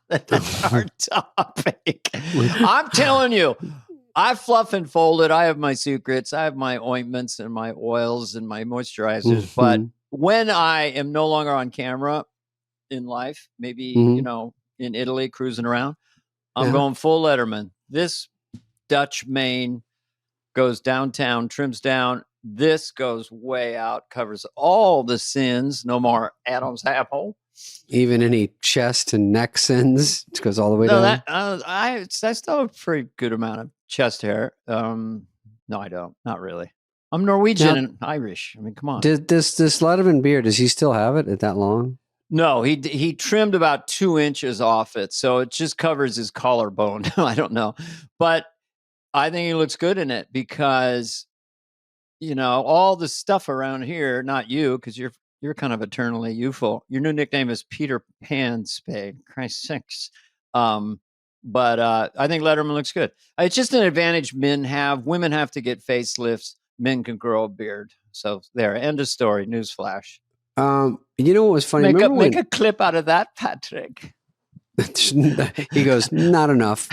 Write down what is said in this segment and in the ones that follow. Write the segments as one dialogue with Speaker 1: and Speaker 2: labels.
Speaker 1: That's our topic. I'm telling you, I fluff and fold it. I have my secrets. I have my ointments and my oils and my moisturizers. But when I am no longer on camera in life, maybe, in Italy cruising around, I'm going full Letterman. This Dutch mane goes downtown, trims down. This goes way out, covers all the sins. No more Adam's apple.
Speaker 2: Even any chest and neck sins, it goes all the way down.
Speaker 1: I still have a pretty good amount of chest hair. No, I don't. Not really. I'm Norwegian and Irish. I mean, come on.
Speaker 2: This Letterman beard, does he still have it at that long?
Speaker 1: No, he trimmed about 2 inches off it, so it just covers his collarbone. I don't know, but I think he looks good in it because, all the stuff around here. Not you, because you're kind of eternally youthful. Your new nickname is Peter Pan, Spade. Christ sakes. But I think Letterman looks good. It's just an advantage men have. Women have to get facelifts. Men can grow a beard. So there, end of story. Newsflash.
Speaker 2: You know what was funny?
Speaker 1: Make a clip out of that, Patrick.
Speaker 2: He goes, not enough.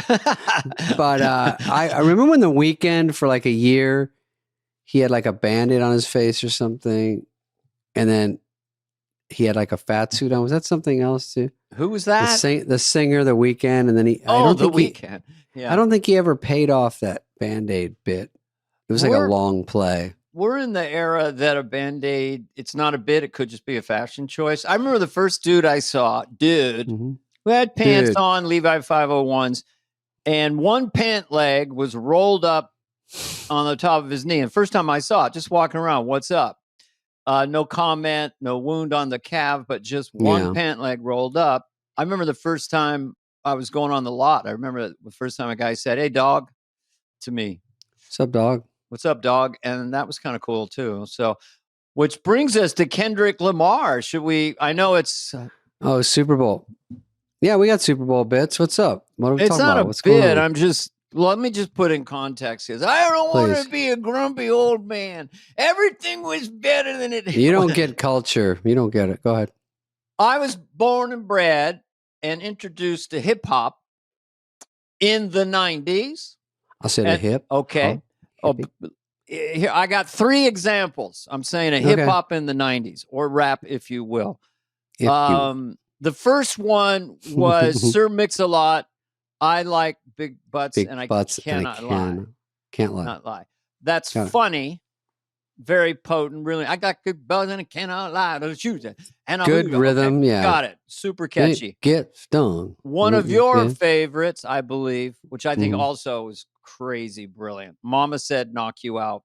Speaker 2: But I remember when The Weeknd for like a year, he had like a Band-Aid on his face or something. And then he had like a fat suit on. Was that something else too?
Speaker 1: Who was that?
Speaker 2: The singer, The Weeknd. And then
Speaker 1: The Weeknd. Yeah.
Speaker 2: I don't think he ever paid off that Band-Aid bit. It was like a long play.
Speaker 1: We're in the era that a Band-Aid, it's not a bit. It could just be a fashion choice. I remember the first dude I saw, who had pants on, Levi 501s, and one pant leg was rolled up on the top of his knee. And first time I saw it, just walking around, what's up? No comment, no wound on the calf, but just one pant leg rolled up. I remember the first time I was going on the lot. I remember the first time a guy said, "Hey, dog," to me.
Speaker 2: What's up, dog?
Speaker 1: What's up, dog? And that was kind of cool too. So, which brings us to Kendrick Lamar. Should we? I know it's
Speaker 2: Super Bowl. Yeah, we got Super Bowl bits. What's up? What are we talking about?
Speaker 1: What's bit. Let me just put in context because I don't want to be a grumpy old man. Everything was better than it.
Speaker 2: You don't get culture. You don't get it. Go ahead.
Speaker 1: I was born and bred and introduced to hip hop in the 90s.
Speaker 2: I'll say the hip.
Speaker 1: Okay. Here, I got 3 examples. I'm saying a hip hop in the 90s or rap, if you will. The first one was Sir Mix-a-Lot. I like big butts, and I cannot lie.
Speaker 2: Can't lie.
Speaker 1: Not lie. That's funny. Very potent. Really, I got good butts, and I cannot lie. Don't shoot it. And
Speaker 2: good rhythm.
Speaker 1: Okay,
Speaker 2: yeah,
Speaker 1: got it. Super catchy.
Speaker 2: Get stung.
Speaker 1: One of your favorites, I believe, which I think also is crazy brilliant. Mama Said Knock You Out.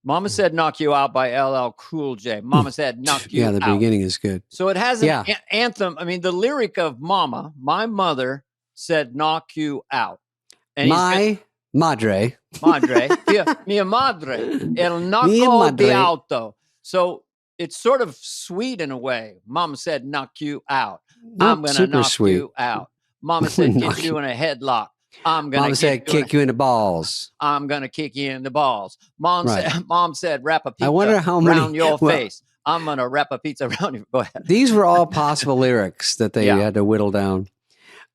Speaker 1: Mama Said Knock You Out by LL Cool J. Mama Said Knock You Out.
Speaker 2: Yeah, the beginning is good.
Speaker 1: So it has an anthem. I mean, the lyric of Mama, my mother said knock you out. And
Speaker 2: Madre,
Speaker 1: mia madre, el knock de auto. So it's sort of sweet in a way. Mama said knock you out. I'm going to knock you out. Mama said get you in a headlock.
Speaker 2: Mom said kick you in the balls.
Speaker 1: I'm going to kick you in the balls. Mom said wrap a pizza around your face. I'm going to wrap a pizza around you. Go ahead.
Speaker 2: These were all possible lyrics that they had to whittle down.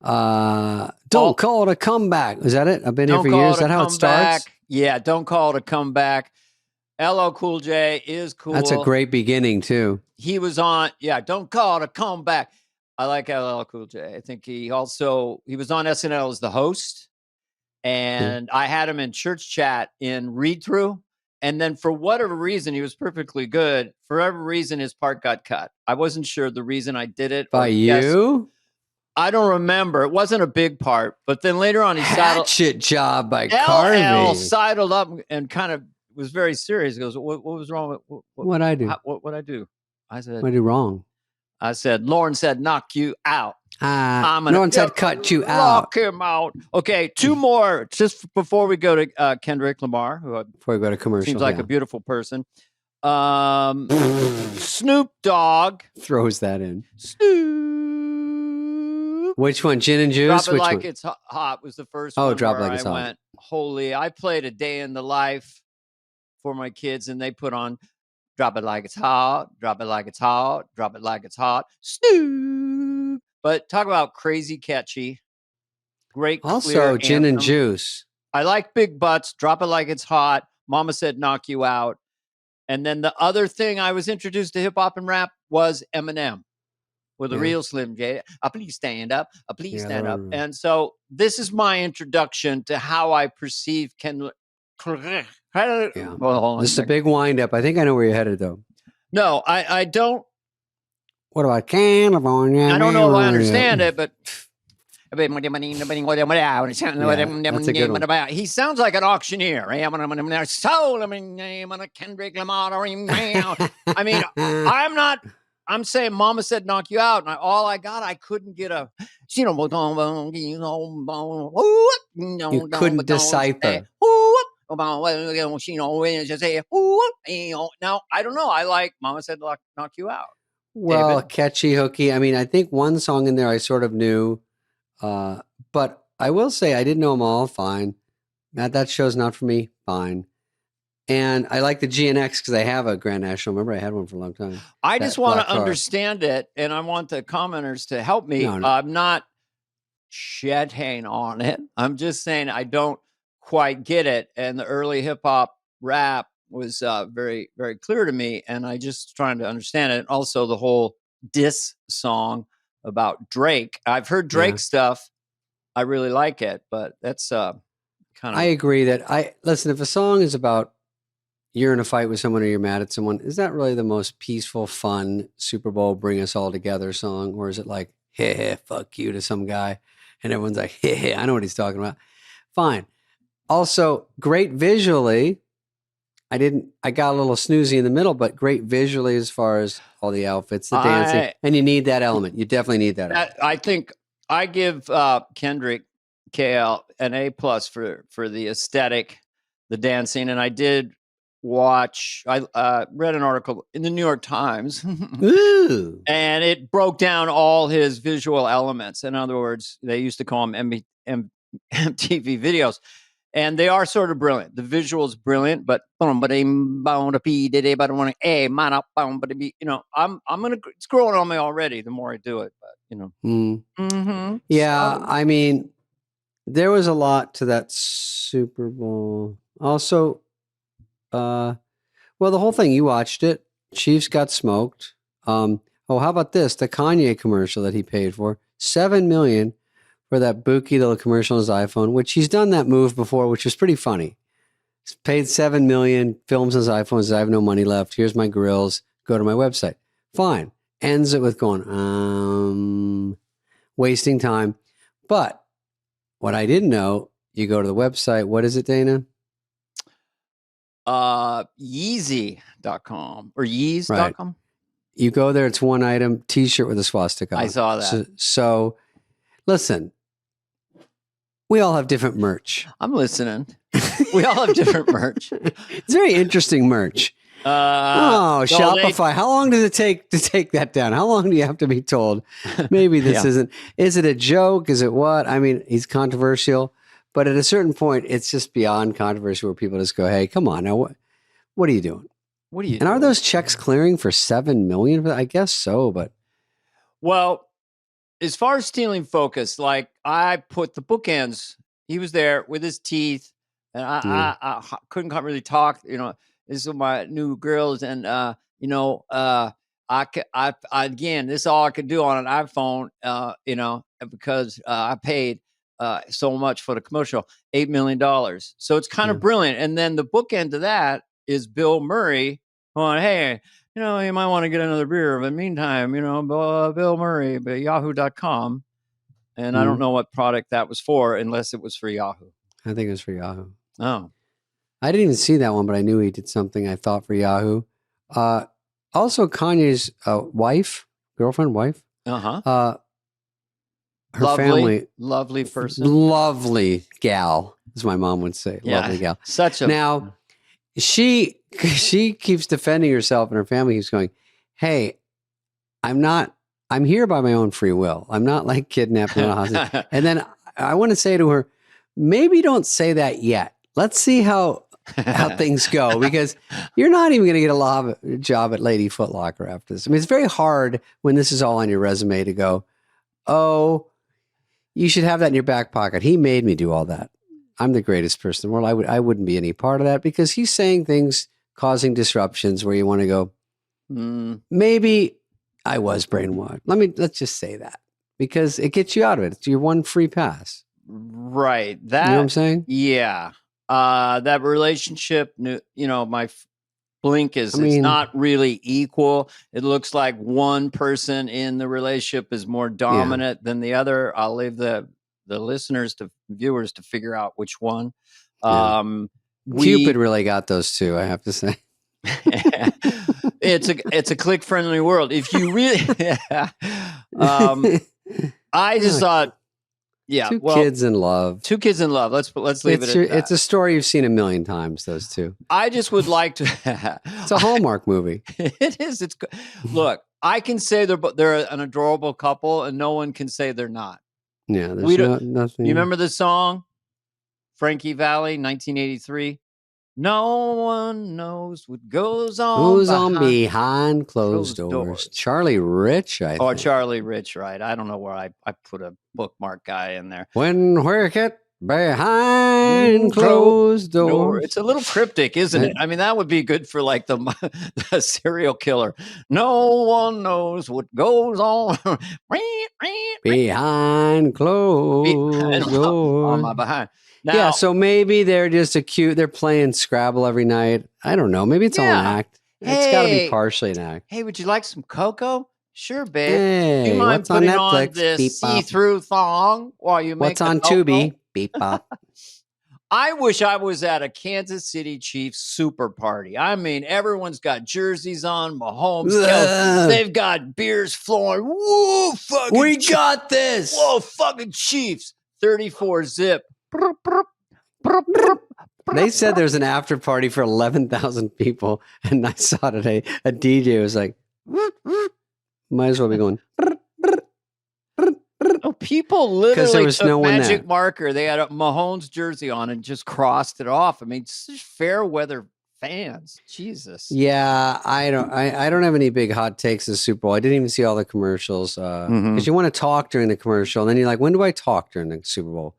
Speaker 2: Don't call it a comeback. Is that it? I've been here for years. Is that how it starts?
Speaker 1: Yeah, don't call it a comeback. LL Cool J is cool.
Speaker 2: That's a great beginning too.
Speaker 1: He was on, don't call it a comeback. I like LL Cool J. I think he was on SNL as the host. And I had him in church chat in read through. And then for whatever reason, he was perfectly good. For whatever reason, his part got cut. I wasn't sure the reason I did it.
Speaker 2: By you?
Speaker 1: I don't remember. It wasn't a big part. But then later on, he
Speaker 2: hatchet job by Carvey.
Speaker 1: LL sidled up and kind of was very serious. He goes, what was wrong?
Speaker 2: What'd I do?
Speaker 1: What'd I do? I said,
Speaker 2: what'd I do wrong?
Speaker 1: I said, Lauren said, knock you out.
Speaker 2: Lauren said, cut you out.
Speaker 1: Knock him out. Okay, 2 more just before we go to Kendrick Lamar, who
Speaker 2: before we go to commercial.
Speaker 1: Seems like a beautiful person. Snoop Dogg
Speaker 2: throws that in.
Speaker 1: Snoop.
Speaker 2: Which one? Gin and Juice?
Speaker 1: Drop It Like It's Hot was the first one.
Speaker 2: Oh, Drop It Like It's Hot.
Speaker 1: I went, holy, I played a day in the life for my kids, and they put on Drop It Like It's Hot, Drop It Like It's Hot, Drop It Like It's Hot. Snoop. But talk about crazy catchy. Great,
Speaker 2: Also,
Speaker 1: clear
Speaker 2: Gin and
Speaker 1: anthem.
Speaker 2: Juice.
Speaker 1: I like Big Butts. Drop It Like It's Hot. Mama Said Knock You Out. And then the other thing I was introduced to hip hop and rap was Eminem with a real Slim J. Please stand up. Please stand up. And so this is my introduction to how I perceive Ken.
Speaker 2: Well, this is a big wind up. I think I know where you're headed, though.
Speaker 1: No, I don't.
Speaker 2: What about California?
Speaker 1: I don't know if I understand it, but
Speaker 2: that's a good one.
Speaker 1: he sounds like an auctioneer. I mean, I'm saying Mama Said Knock You Out, and I couldn't get a,
Speaker 2: You couldn't decipher.
Speaker 1: Now, I don't know. I like Mama Said Knock You Out.
Speaker 2: Well,
Speaker 1: David?
Speaker 2: catchy, hooky. I mean, I think one song in there I sort of knew, but I will say I didn't know them all. Fine. That show's not for me. Fine. And I like the GNX because I have a Grand National. Remember, I had one for a long time.
Speaker 1: I just want to understand it, and I want the commenters to help me.
Speaker 2: No.
Speaker 1: I'm not shedding on it. I'm just saying I don't quite get it. And the early hip hop rap was very, very clear to me, and I just trying to understand it. Also, the whole diss song about Drake. I've heard Drake stuff. I really like it, but that's kind of.
Speaker 2: I agree that listen. If a song is about you're in a fight with someone or you're mad at someone, is that really the most peaceful, fun Super Bowl bring us all together song, or is it like hey, fuck you to some guy, and everyone's like hey, I know what he's talking about. Fine. Also, great visually. I got a little snoozy in the middle, but great visually as far as all the outfits, the dancing, and you need that element. You definitely need that element.
Speaker 1: I think I give Kendrick KL an A+ for the aesthetic, the dancing, and I did watch. I read an article in the New York Times,
Speaker 2: Ooh.
Speaker 1: And it broke down all his visual elements. In other words, they used to call them MTV videos. And they are sort of brilliant. The visual's brilliant, but it's growing on me already. The more I do it, but
Speaker 2: yeah. I mean, there was a lot to that Super Bowl. Also, well, the whole thing. You watched it. Chiefs got smoked. How about this? The Kanye commercial that he paid for $7 million. For that bookie little commercial on his iPhone, which he's done that move before, which was pretty funny. He's paid $7 million, films his iPhone, says, I have no money left. Here's my grills. Go to my website. Fine. Ends it with going, wasting time. But what I didn't know, you go to the website. What is it, Dana?
Speaker 1: Yeezy.com or Yeez.com.
Speaker 2: Right. You go there. It's one item, t-shirt with a swastika on.
Speaker 1: I saw that.
Speaker 2: So listen. We all have different merch.
Speaker 1: I'm listening. We all have different merch.
Speaker 2: It's very interesting merch. Shopify. How long does it take to take that down? How long do you have to be told? Maybe this isn't. Is it a joke? Is it what? I mean, he's controversial, but at a certain point, it's just beyond controversy where people just go, "Hey, come on now, what are you doing?
Speaker 1: What are you?"
Speaker 2: And are those checks clearing for $7 million? I guess so, but
Speaker 1: well. As far as stealing focus, like I put the bookends, he was there with his teeth, and I couldn't really talk. This is my new girls, and again, this is all I could do on an iPhone. Because I paid so much for the commercial, $8 million. So it's kind of brilliant. And then the bookend to that is Bill Murray going, "Hey, you might want to get another beer. But meantime, Bill Murray, yahoo.com." And I don't know what product that was for, unless it was for Yahoo.
Speaker 2: I think it was for Yahoo.
Speaker 1: Oh.
Speaker 2: I didn't even see that one, but I knew he did something, I thought, for Yahoo. Also, Kanye's girlfriend, wife.
Speaker 1: Uh-huh.
Speaker 2: Her family.
Speaker 1: Lovely person.
Speaker 2: Lovely gal, as my mom would say.
Speaker 1: Yeah,
Speaker 2: lovely gal.
Speaker 1: Now,
Speaker 2: she keeps defending herself, and her family keeps going, "Hey, I'm here by my own free will. I'm not like kidnapped and hostage." And then I want to say to her, maybe don't say that yet. Let's see how things go, because you're not even going to get a job at Lady Foot Locker after this. I mean, it's very hard when this is all on your resume to go, oh, you should have that in your back pocket. He made me do all that. I'm the greatest person in the world. I wouldn't be any part of that because he's saying things causing disruptions where you want to go, maybe I was brainwashed. Let's just say that because it gets you out of it. It's your one free pass.
Speaker 1: Right.
Speaker 2: You know what I'm saying?
Speaker 1: Yeah. That relationship, my blink is it's not really equal. It looks like one person in the relationship is more dominant than the other. I'll leave the viewers to figure out which one.
Speaker 2: Cupid really got those two, I have to say.
Speaker 1: It's a click friendly world. If you really, I just thought,
Speaker 2: two kids in love.
Speaker 1: Let's leave it at that.
Speaker 2: It's a story you've seen a million times. Those two.
Speaker 1: I just would like to.
Speaker 2: It's a Hallmark movie.
Speaker 1: It is. Look. I can say they're an adorable couple, and no one can say they're not.
Speaker 2: Yeah, there's nothing.
Speaker 1: You remember the song, Frankie Valli, 1983? No one knows what goes on
Speaker 2: behind closed doors. Charlie Rich, I think.
Speaker 1: Oh, Charlie Rich, right. I don't know where I put a bookmark guy in there.
Speaker 2: When we're get behind closed doors.
Speaker 1: It's a little cryptic, isn't it? I mean, that would be good for like the serial killer. No one knows what goes on
Speaker 2: behind closed doors.
Speaker 1: On my behind. Now,
Speaker 2: yeah, so maybe they're just they're playing Scrabble every night. I don't know. Maybe it's all an act. It's got to be partially an act.
Speaker 1: Hey, would you like some cocoa? Sure, babe.
Speaker 2: Hey,
Speaker 1: do you mind
Speaker 2: what's on Netflix?
Speaker 1: On this see-through thong while you make
Speaker 2: what's on Tubi? Beep bop.
Speaker 1: I wish I was at a Kansas City Chiefs super party. I mean, everyone's got jerseys on, Mahomes, Kelsey, they've got beers flowing. Whoa, fucking
Speaker 2: we got this.
Speaker 1: Whoa, fucking Chiefs. 34 zip.
Speaker 2: They said there's an after party for 11,000 people. And I saw today a DJ was like, might as well be going.
Speaker 1: Oh, people literally took
Speaker 2: no
Speaker 1: magic marker. They had a Mahomes jersey on and just crossed it off. I mean, it's just fair weather fans. Jesus.
Speaker 2: Yeah, I don't have any big hot takes of the Super Bowl. I didn't even see all the commercials because you want to talk during the commercial. And then you're like, when do I talk during the Super Bowl?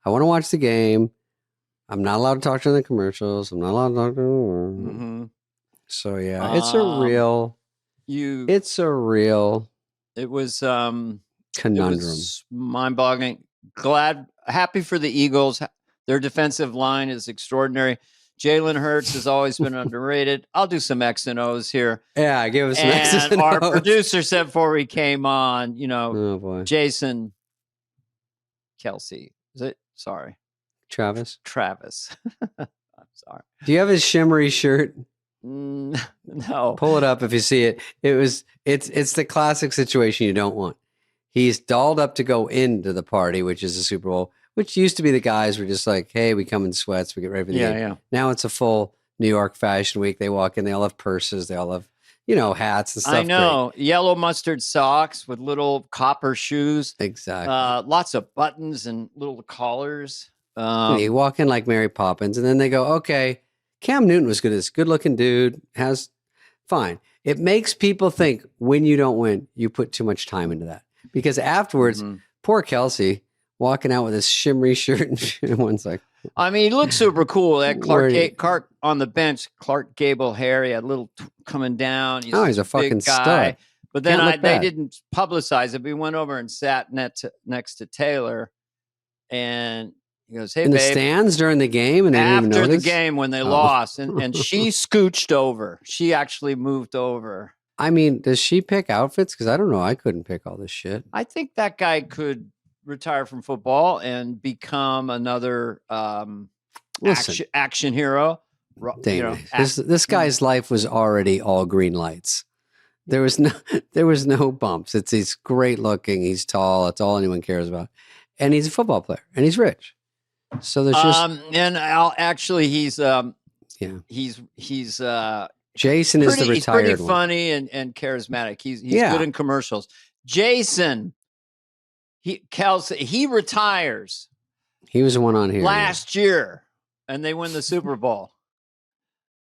Speaker 2: I want to watch the game. I'm not allowed to talk during the commercials. I'm not allowed to talk during So yeah, it's a real
Speaker 1: it was
Speaker 2: conundrum.
Speaker 1: Mind-boggling. Happy for the Eagles. Their defensive line is extraordinary. Jalen Hurts has always been underrated. I'll do some X and O's here.
Speaker 2: Yeah, give us some X's and O's.
Speaker 1: Our producer said before we came on, Jason Kelsey. Is it? Sorry.
Speaker 2: Travis.
Speaker 1: I'm sorry.
Speaker 2: Do you have his shimmery shirt?
Speaker 1: No.
Speaker 2: Pull it up if you see it. It's the classic situation you don't want. He's dolled up to go into the party, which is the Super Bowl, which used to be the guys were just like, hey, we come in sweats, we get ready for the game.
Speaker 1: Yeah.
Speaker 2: Now it's a full New York Fashion Week. They walk in, they all have purses, they all have, hats and stuff.
Speaker 1: I know. Great. Yellow mustard socks with little copper shoes.
Speaker 2: Exactly.
Speaker 1: Lots of buttons and little collars.
Speaker 2: You walk in like Mary Poppins, and then they go, okay, Cam Newton was good. This good-looking dude has fine. It makes people think when you don't win, you put too much time into that. Because afterwards, poor Kelsey walking out with his shimmery shirt and everyone's like,
Speaker 1: I mean, he looked super cool. That Clark on the bench, Clark Gable hair. He had a little coming down.
Speaker 2: He's a fucking stud.
Speaker 1: But then they didn't publicize it. We went over and sat next to Taylor, and he goes, "Hey,
Speaker 2: in the
Speaker 1: babe,"
Speaker 2: stands during the game, and
Speaker 1: after the game when they lost, and she scooched over. She actually moved over.
Speaker 2: I mean, does she pick outfits? Because I don't know. I couldn't pick all this shit.
Speaker 1: I think that guy could retire from football and become another action hero.
Speaker 2: This guy's life was already all green lights. There was no bumps. He's great looking. He's tall. That's all anyone cares about. And he's a football player and he's rich. So there's just he's Jason is the retired one.
Speaker 1: He's pretty funny and charismatic. He's good in commercials. Jason, Kelsey, he retires.
Speaker 2: He was the one on here
Speaker 1: last year, and they win the Super Bowl.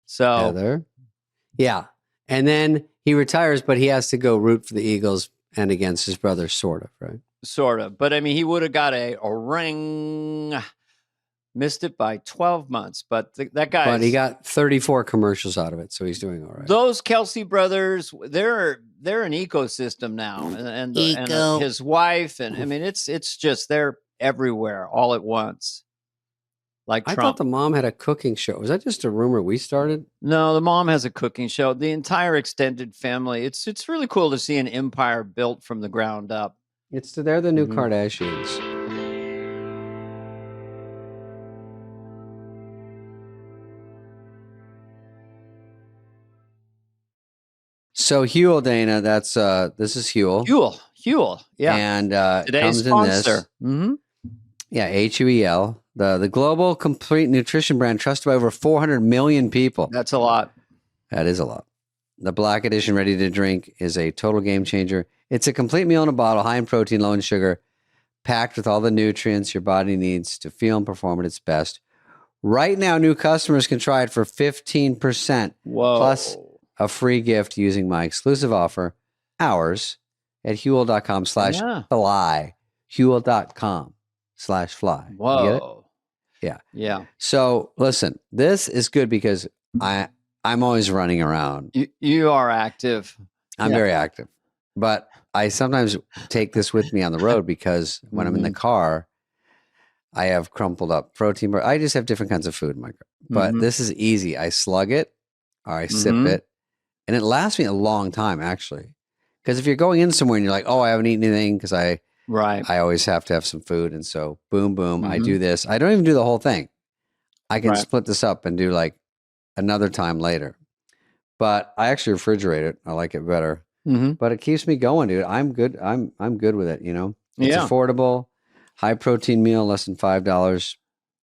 Speaker 1: So
Speaker 2: Heather. Yeah. And then he retires, but he has to go root for the Eagles and against his brother, sort of, right?
Speaker 1: sort of. But I mean, he would have got a ring. Missed it by 12 months, but that guy.
Speaker 2: But he got 34 commercials out of it, so he's doing all right.
Speaker 1: Those Kelsey brothers, they're an ecosystem now, and his wife, and I mean, it's just they're everywhere all at once. Like
Speaker 2: I
Speaker 1: Trump.
Speaker 2: thought the mom had a cooking show. Was that just a rumor we started?
Speaker 1: No, the mom has a cooking show. The entire extended family. It's really cool to see an empire built from the ground up.
Speaker 2: They're the new Kardashians. So Huel, Dana, this is Huel.
Speaker 1: Huel, yeah.
Speaker 2: And
Speaker 1: today's sponsor.
Speaker 2: Yeah, Huel, the global complete nutrition brand trusted by over 400 million people.
Speaker 1: That's a lot.
Speaker 2: That is a lot. The Black Edition ready to drink is a total game changer. It's a complete meal in a bottle, high in protein, low in sugar, packed with all the nutrients your body needs to feel and perform at its best. Right now, new customers can try it for 15% plus a free gift using my exclusive offer, ours, at Huel.com/fly. Huel.com/fly.
Speaker 1: Whoa.
Speaker 2: You get it? Yeah.
Speaker 1: Yeah.
Speaker 2: So listen, this is good because I'm always running around.
Speaker 1: You are active.
Speaker 2: I'm very active. But I sometimes take this with me on the road because when I'm in the car, I have crumpled up protein bar. I just have different kinds of food in my car. But this is easy. I slug it or I sip it. And it lasts me a long time, actually. Because if you're going in somewhere and you're like, oh, I haven't eaten anything because I always have to have some food. And so boom, boom, I do this. I don't even do the whole thing. I can split this up and do like another time later. But I actually refrigerate it. I like it better. But it keeps me going, dude. I'm good. I'm good with it, you know? It's affordable, high protein meal, less than $5,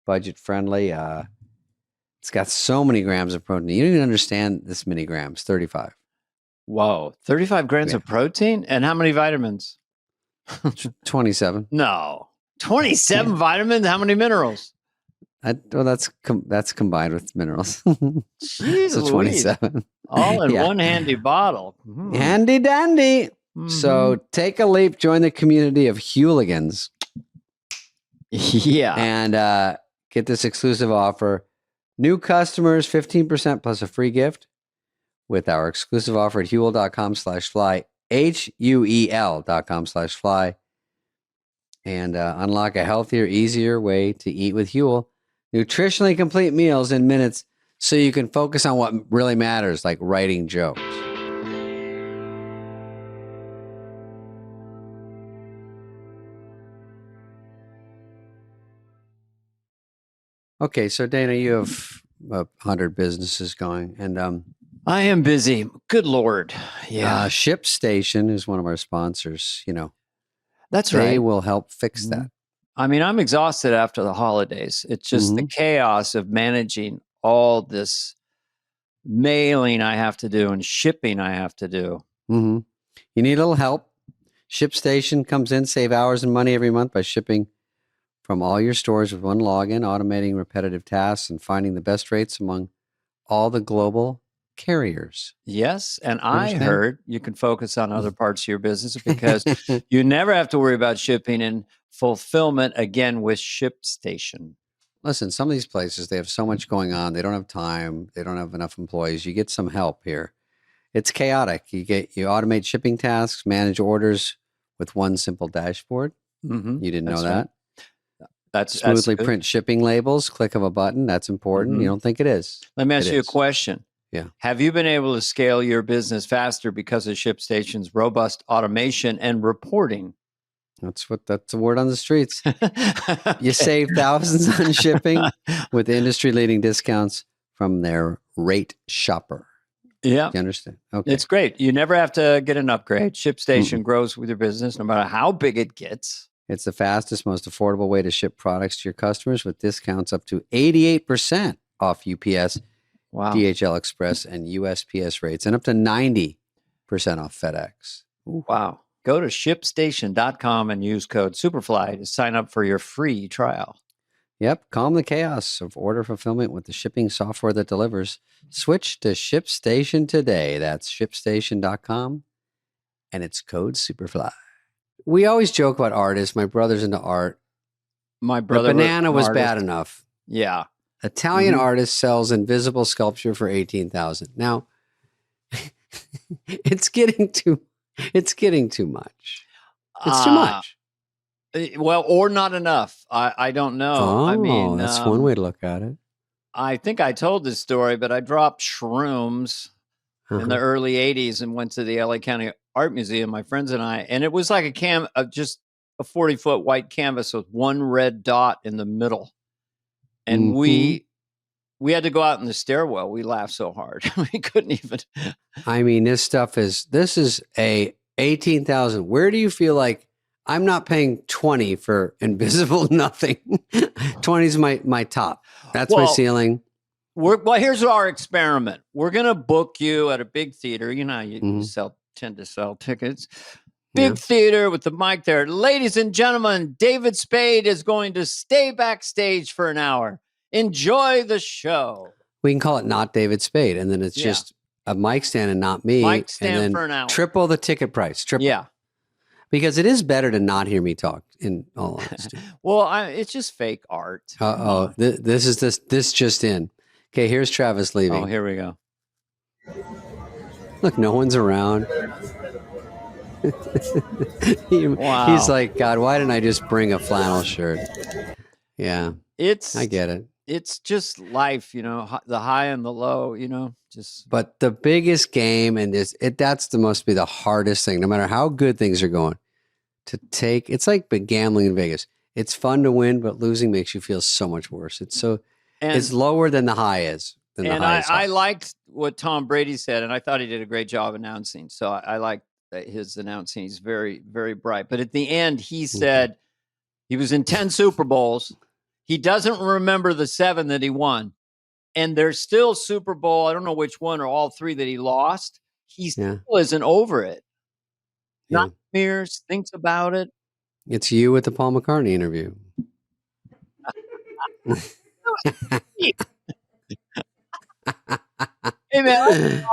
Speaker 2: budget friendly. It's got so many grams of protein. You don't even understand this many grams, 35.
Speaker 1: Whoa, 35 grams of protein? And how many vitamins?
Speaker 2: 27.
Speaker 1: No. 27 vitamins? How many minerals?
Speaker 2: That's combined with minerals.
Speaker 1: Jeez,
Speaker 2: so 27.
Speaker 1: All in one handy bottle.
Speaker 2: Handy dandy. So take a leap, join the community of Hueligans.
Speaker 1: Yeah.
Speaker 2: And get this exclusive offer. New customers, 15% plus a free gift with our exclusive offer at Huel.com/fly, Huel.com/fly, and unlock a healthier, easier way to eat with Huel. Nutritionally complete meals in minutes so you can focus on what really matters, like writing jokes. Okay, so Dana, you have 100 businesses going, and
Speaker 1: I am busy. Good Lord, yeah.
Speaker 2: ShipStation is one of our sponsors. You know,
Speaker 1: that's right.
Speaker 2: They will help fix that.
Speaker 1: I mean, I'm exhausted after the holidays. It's just the chaos of managing all this mailing I have to do and shipping I have to do.
Speaker 2: You need a little help. ShipStation comes in, save hours and money every month by shipping from all your stores with one login, automating repetitive tasks, and finding the best rates among all the global carriers.
Speaker 1: Yes, and I heard you can focus on other parts of your business because you never have to worry about shipping and fulfillment again with ShipStation.
Speaker 2: Listen, some of these places, they have so much going on. They don't have time. They don't have enough employees. You get some help here. It's chaotic. You automate shipping tasks, manage orders with one simple dashboard. You didn't know that?
Speaker 1: That's
Speaker 2: smoothly print shipping labels, click of a button. That's important. You don't think it is.
Speaker 1: Let me ask you a question.
Speaker 2: Yeah.
Speaker 1: Have you been able to scale your business faster because of ShipStation's robust automation and reporting?
Speaker 2: That's the word on the streets. You save thousands on shipping with industry-leading discounts from their rate shopper.
Speaker 1: Yeah.
Speaker 2: You understand? Okay.
Speaker 1: It's great. You never have to get an upgrade. ShipStation grows with your business no matter how big it gets.
Speaker 2: It's the fastest, most affordable way to ship products to your customers with discounts up to 88% off UPS, DHL Express, and USPS rates, and up to 90% off FedEx.
Speaker 1: Ooh. Wow. Go to ShipStation.com and use code Superfly to sign up for your free trial.
Speaker 2: Yep. Calm the chaos of order fulfillment with the shipping software that delivers. Switch to ShipStation today. That's ShipStation.com, and it's code Superfly. We always joke about artists. My brother's into art.
Speaker 1: My
Speaker 2: But
Speaker 1: brother
Speaker 2: banana was
Speaker 1: artist.
Speaker 2: bad enough.
Speaker 1: Yeah.
Speaker 2: Italian artist sells invisible sculpture for 18,000. Now, it's getting too much. It's too much.
Speaker 1: Well, or not enough. I don't know. I mean,
Speaker 2: that's one way to look at it.
Speaker 1: I think I told this story, but I dropped shrooms in the early 80s and went to the LA County Art Museum, my friends and I, and it was like just a 40-foot white canvas with one red dot in the middle. And we had to go out in the stairwell. We laughed so hard. We couldn't even.
Speaker 2: I mean, this is a 18,000. Where do you feel like I'm not paying 20 for invisible nothing? 20 is my top. That's my ceiling.
Speaker 1: Well, here's our experiment. We're going to book you at a big theater. You know, you tend to sell tickets. Big theater with the mic there. Ladies and gentlemen, David Spade is going to stay backstage for an hour. Enjoy the show.
Speaker 2: We can call it Not David Spade, and then it's just a mic stand and not me.
Speaker 1: Mic stand
Speaker 2: and then
Speaker 1: for an hour.
Speaker 2: Triple the ticket price. Triple. Yeah. Because it is better to not hear me talk, in all honesty.
Speaker 1: Well, it's just fake art.
Speaker 2: This just in. Okay, here's Travis leaving.
Speaker 1: Oh, here we go.
Speaker 2: Look, no one's around. He's like, God, why didn't I just bring a flannel shirt? Yeah, I get it.
Speaker 1: It's just life, you know, the high and the low, you know, just.
Speaker 2: But the biggest game, and that's must be the hardest thing, no matter how good things are going, to take. It's like gambling in Vegas. It's fun to win, but losing makes you feel so much worse. It's lower than the high is.
Speaker 1: I liked what Tom Brady said, and I thought he did a great job announcing. So I liked his announcing. He's very, very bright. But at the end, he said he was in 10 Super Bowls. He doesn't remember the 7 that he won. And there's still Super Bowl, I don't know which one or all 3 that he lost. He still isn't over it. Nightmares, thinks about it.
Speaker 2: It's you with the Paul McCartney interview.
Speaker 1: Hey, man,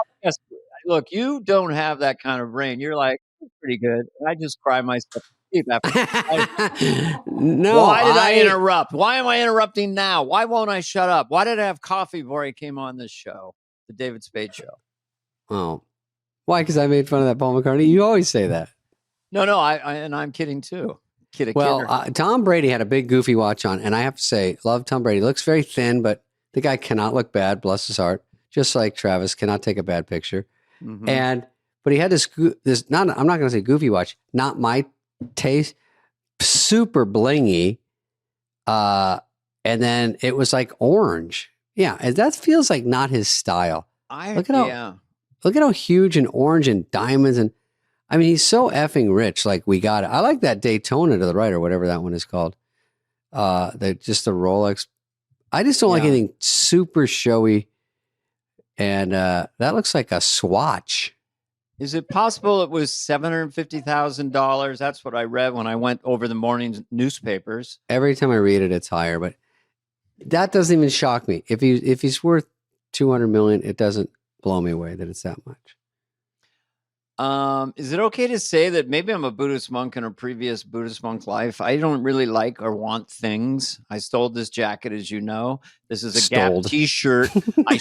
Speaker 1: look, you don't have that kind of brain. You're like, pretty good. And I just cry myself to sleep after.
Speaker 2: No.
Speaker 1: Why did I interrupt? Why am I interrupting now? Why won't I shut up? Why did I have coffee before I came on this show, the David Spade Show?
Speaker 2: Oh. Why? Because I made fun of that Paul McCartney? You always say that.
Speaker 1: No, and I'm kidding too.
Speaker 2: Tom Brady had a big goofy watch on, and I have to say, love Tom Brady. Looks very thin, but the guy cannot look bad, bless his heart. Just like Travis cannot take a bad picture. But he had this I'm not going to say goofy watch, not my taste, super blingy. And then it was like orange. Yeah. And that feels like not his style. Look at how huge and orange and diamonds. And I mean, he's so effing rich. Like, we got it. I like that Daytona to the right, or whatever that one is called. Just the Rolex. I just don't like anything super showy. And that looks like a swatch.
Speaker 1: Is it possible it was $750,000? That's what I read when I went over the morning's newspapers.
Speaker 2: Every time I read it, it's higher, but that doesn't even shock me. If he's worth $200 million, it doesn't blow me away that it's that much.
Speaker 1: Is it okay to say that maybe I'm a Buddhist monk in a previous Buddhist monk life? I don't really like or want things. I stole this jacket, as you know. This is a Gap t-shirt. I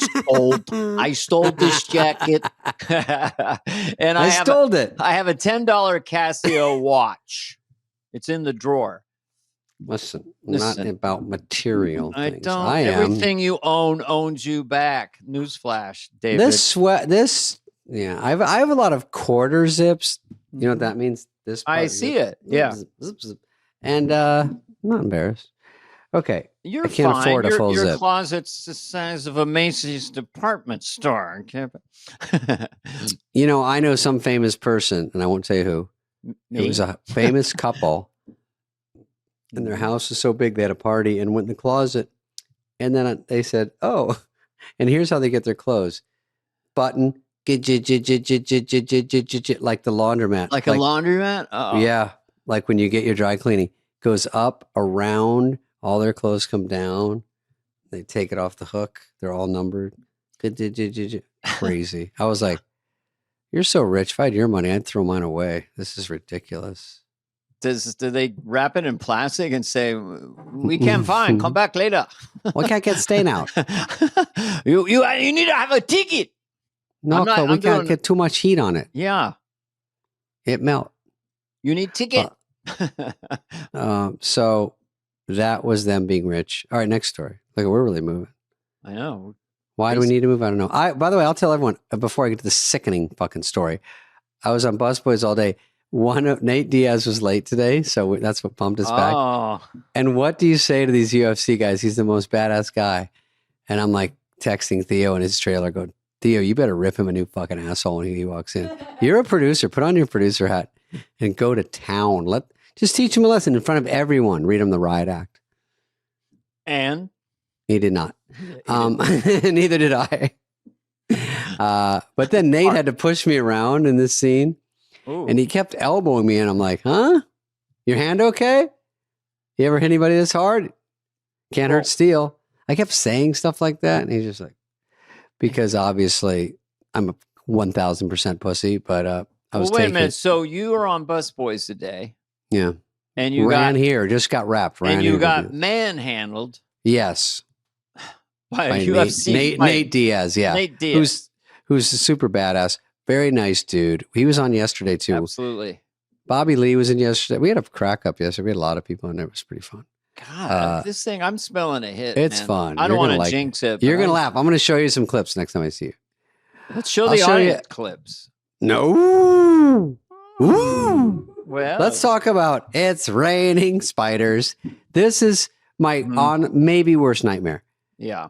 Speaker 1: stole this jacket. And I stole it. I have a $10 Casio watch. It's in the drawer.
Speaker 2: Listen, not about material things.
Speaker 1: Everything you own owns you back. Newsflash, David.
Speaker 2: Yeah, I have a lot of quarter zips. You know what that means? This part,
Speaker 1: I see it. Yeah.
Speaker 2: Zip, zip. And I'm not embarrassed. Okay.
Speaker 1: I can't afford a full zip. Your closet's the size of a Macy's department store.
Speaker 2: You know, I know some famous person, and I won't say who. Me? It was a famous couple, and their house was so big they had a party and went in the closet. And then they said, "Oh," and here's how they get their clothes: button. Like the laundromat.
Speaker 1: Like a laundromat? Uh-oh.
Speaker 2: Yeah. Like when you get your dry cleaning. Goes up, around, all their clothes come down. They take it off the hook. They're all numbered. Crazy. I was like, you're so rich. If I had your money, I'd throw mine away. This is ridiculous.
Speaker 1: Do they wrap it in plastic and say, "We can't find. Come back later"?
Speaker 2: We can't get stain out.
Speaker 1: you need to have a ticket.
Speaker 2: No, we can't get too much heat on it.
Speaker 1: Yeah,
Speaker 2: it melt.
Speaker 1: You need ticket.
Speaker 2: So that was them being rich. All right, next story. Look, we're really moving.
Speaker 1: I know.
Speaker 2: Why do we need to move? I don't know. By the way, I'll tell everyone before I get to the sickening fucking story. I was on Busboys all day. Nate Diaz was late today, so that's what pumped us back. And what do you say to these UFC guys? He's the most badass guy. And I'm like texting Theo in his trailer, going, Theo, you better rip him a new fucking asshole when he walks in. You're a producer. Put on your producer hat and go to town. Just teach him a lesson in front of everyone. Read him the riot act.
Speaker 1: And
Speaker 2: he did not. Neither did I. But then Nate had to push me around in this scene. Ooh. And he kept elbowing me, and I'm like, huh? Your hand okay? You ever hit anybody this hard? Can't hurt steel. I kept saying stuff like that, and he's just like, because obviously I'm a 1,000% pussy, but I was
Speaker 1: wait a minute. So you were on Busboys today.
Speaker 2: Yeah.
Speaker 1: And you
Speaker 2: just got wrapped.
Speaker 1: And you got manhandled.
Speaker 2: Yes.
Speaker 1: By UFC
Speaker 2: Nate Diaz, yeah.
Speaker 1: Nate Diaz.
Speaker 2: Who's a super badass. Very nice dude. He was on yesterday, too.
Speaker 1: Absolutely.
Speaker 2: Bobby Lee was in yesterday. We had a crack up yesterday. We had a lot of people in there. It was pretty fun.
Speaker 1: God, this thing, I'm smelling a hit.
Speaker 2: It's
Speaker 1: man.
Speaker 2: fun.
Speaker 1: I don't want to jinx it.
Speaker 2: You're going to laugh. I'm going to show you some clips next time I see you.
Speaker 1: Let's show the audience clips.
Speaker 2: No. Ooh.
Speaker 1: Well,
Speaker 2: let's talk about It's Raining Spiders. This is my maybe worst nightmare.
Speaker 1: Yeah.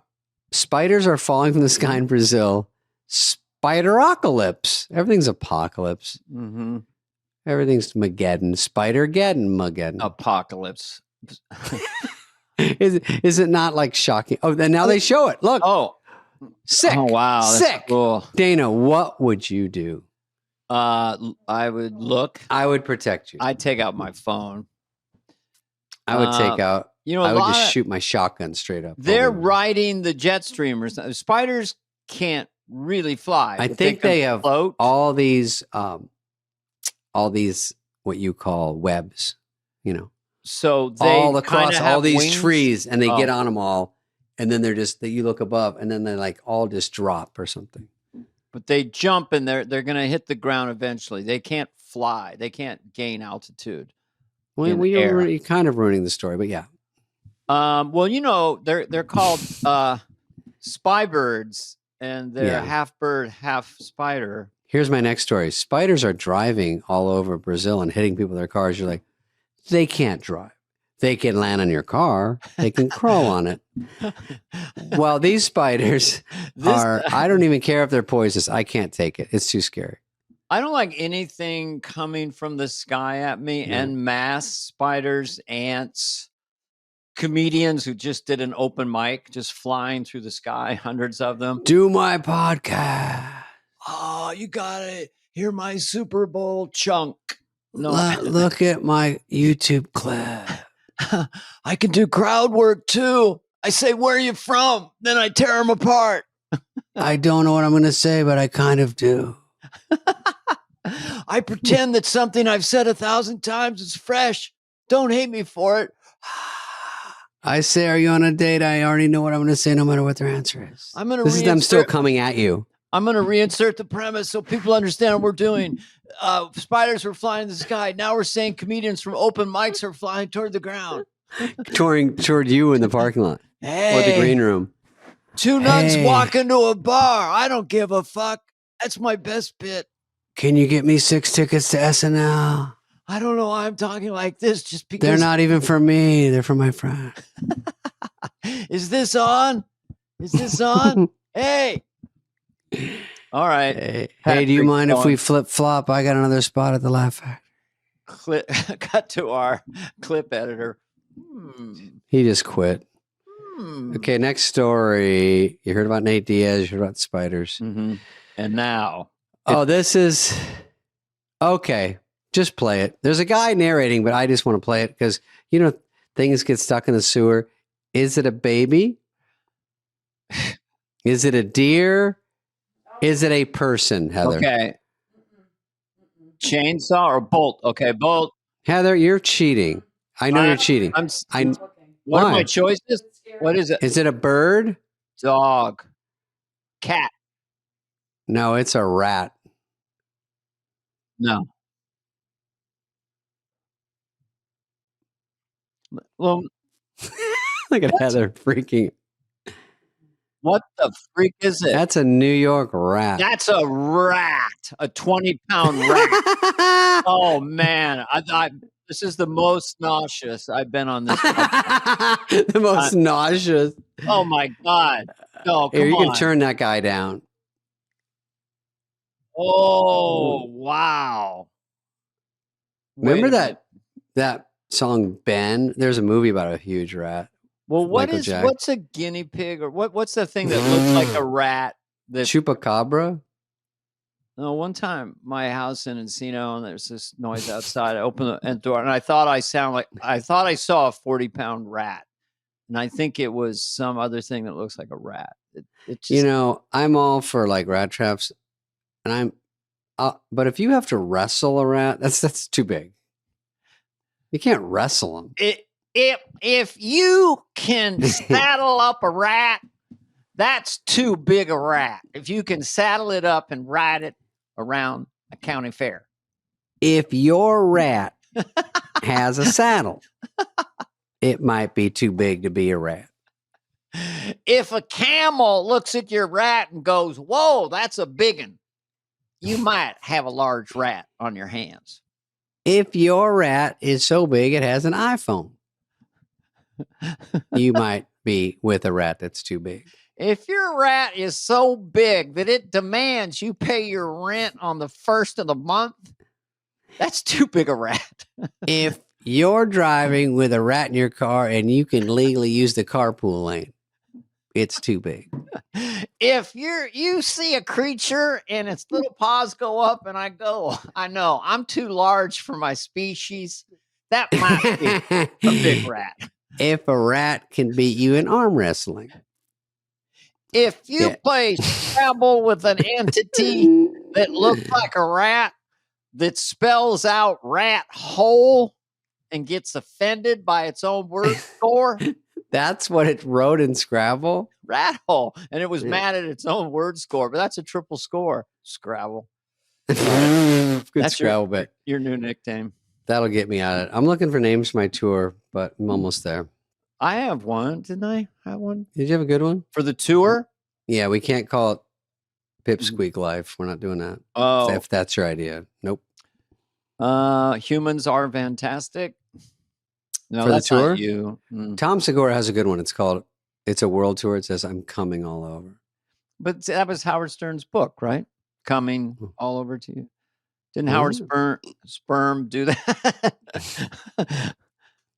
Speaker 2: Spiders are falling from the sky in Brazil. Spiderocalypse. Everything's apocalypse.
Speaker 1: Mm-hmm.
Speaker 2: Everything's Mageddon. Spider-geddon, Mageddon.
Speaker 1: Apocalypse.
Speaker 2: Is it not like shocking? Oh, then now they show it. Look.
Speaker 1: Oh.
Speaker 2: Sick.
Speaker 1: Oh, wow.
Speaker 2: Sick.
Speaker 1: Cool.
Speaker 2: Dana, what would you do?
Speaker 1: I would look.
Speaker 2: I would protect you.
Speaker 1: I'd take out my phone.
Speaker 2: I would take out. I would just shoot my shotgun straight up.
Speaker 1: They're riding the jet streamers. Spiders can't really fly.
Speaker 2: I think they have all these what you call webs,
Speaker 1: So they
Speaker 2: all across all these
Speaker 1: wings?
Speaker 2: trees, and they get on them all, and then you look above, and then they like all just drop or something.
Speaker 1: But they jump, and they're going to hit the ground eventually. They can't fly. They can't gain altitude.
Speaker 2: Well, you're kind of ruining the story, but yeah.
Speaker 1: Well, they're called spy birds, and they're half bird, half spider.
Speaker 2: Here's my next story. Spiders are driving all over Brazil and hitting people with their cars. You're like, they can't drive. They can land on your car. They can crawl on it. Well, these spiders I don't even care if they're poisonous. I can't take it. It's too scary.
Speaker 1: I don't like anything coming from the sky at me. En masse spiders, ants, comedians who just did an open mic, just flying through the sky, hundreds of them.
Speaker 2: Do my podcast.
Speaker 1: Oh, you gotta hear my Super Bowl chunk. No,
Speaker 2: look at my YouTube clip.
Speaker 1: I can do crowd work too. I say, where are you from? Then I tear them apart.
Speaker 2: I don't know what I'm going to say, but I kind of do.
Speaker 1: I pretend that something I've said 1,000 times is fresh. Don't hate me for it.
Speaker 2: I say, are you on a date? I already know what I'm going to say, no matter what their answer is. This is them still coming at you.
Speaker 1: I'm going to reinsert the premise so people understand what we're doing. Spiders were flying in the sky. Now we're saying comedians from open mics are flying toward the ground.
Speaker 2: Toward you in the parking lot.
Speaker 1: Hey,
Speaker 2: or the green room.
Speaker 1: Two nuns walk into a bar. I don't give a fuck. That's my best bit.
Speaker 2: Can you get me 6 tickets to SNL?
Speaker 1: I don't know why I'm talking like this. Just because
Speaker 2: they're not even for me. They're for my friend.
Speaker 1: Is this on? Is this on? Hey. All right.
Speaker 2: Hey, do you mind if we flip flop? I got another spot at the Laugh Factory.
Speaker 1: Cut to our clip editor.
Speaker 2: He just quit. Okay, next story. You heard about Nate Diaz. You heard about spiders.
Speaker 1: Mm-hmm. And now.
Speaker 2: This is... Okay, just play it. There's a guy narrating, but I just want to play it because, things get stuck in the sewer. Is it a baby? Is it a deer? Is it a person, Heather?
Speaker 1: Okay. Chainsaw or bolt? Okay, bolt.
Speaker 2: Heather, you're cheating. I know you're cheating.
Speaker 1: What are my choices? What is it?
Speaker 2: Is it a bird?
Speaker 1: Dog. Cat.
Speaker 2: No, it's a rat.
Speaker 1: No. Well,
Speaker 2: Look at Heather freaking.
Speaker 1: what the freak is it?
Speaker 2: That's a New York rat.
Speaker 1: That's a rat. A 20-pound rat. Oh, man. This is the most nauseous I've been on this podcast.
Speaker 2: The most nauseous.
Speaker 1: Oh, my God. No,
Speaker 2: Here,
Speaker 1: come
Speaker 2: you
Speaker 1: on.
Speaker 2: can turn that guy down.
Speaker 1: Oh, wow.
Speaker 2: Remember that song Ben? There's a movie about a huge rat.
Speaker 1: Well, what's a guinea pig, or what's the thing that looks like a rat?
Speaker 2: Chupacabra?
Speaker 1: No, one time my house in Encino, and there's this noise outside. I opened the door, and I thought I saw a 40-pound rat, and I think it was some other thing that looks like a rat. It just,
Speaker 2: I'm all for like rat traps, and but if you have to wrestle a rat, that's too big. You can't wrestle them.
Speaker 1: If you can saddle up a rat, that's too big a rat. If you can saddle it up and ride it around a county fair.
Speaker 2: If your rat has a saddle, it might be too big to be a rat.
Speaker 1: If a camel looks at your rat and goes, "Whoa, that's a big one," you might have a large rat on your hands.
Speaker 2: If your rat is so big it has an iPhone, you might be with a rat that's too big.
Speaker 1: If your rat is so big that it demands you pay your rent on the first of the month, that's too big a rat.
Speaker 2: If you're driving with a rat in your car and you can legally use the carpool lane, it's too big.
Speaker 1: If you see a creature and its little paws go up and I know, I'm too large for my species, that might be a big rat.
Speaker 2: If a rat can beat you in arm wrestling.
Speaker 1: If you play Scrabble with an entity that looks like a rat, that spells out rat hole and gets offended by its own word score.
Speaker 2: That's what it wrote in Scrabble?
Speaker 1: Rat hole. And it was mad at its own word score, but that's a triple score. Scrabble.
Speaker 2: Good
Speaker 1: that's
Speaker 2: Scrabble bit.
Speaker 1: Your new nickname.
Speaker 2: That'll get me at it. I'm looking for names for my tour, but I'm almost there.
Speaker 1: I have one. Didn't I have one?
Speaker 2: Did you have a good one?
Speaker 1: For the tour?
Speaker 2: Yeah, we can't call it Pipsqueak Life. We're not doing that.
Speaker 1: Oh.
Speaker 2: If that's your idea. Nope.
Speaker 1: Humans are fantastic. No,
Speaker 2: for
Speaker 1: that's
Speaker 2: the tour?
Speaker 1: not you.
Speaker 2: Tom Segura has a good one. It's a world tour. It says, "I'm coming all over."
Speaker 1: But that was Howard Stern's book, right? Coming all over to you. Didn't Howard Sperm do that?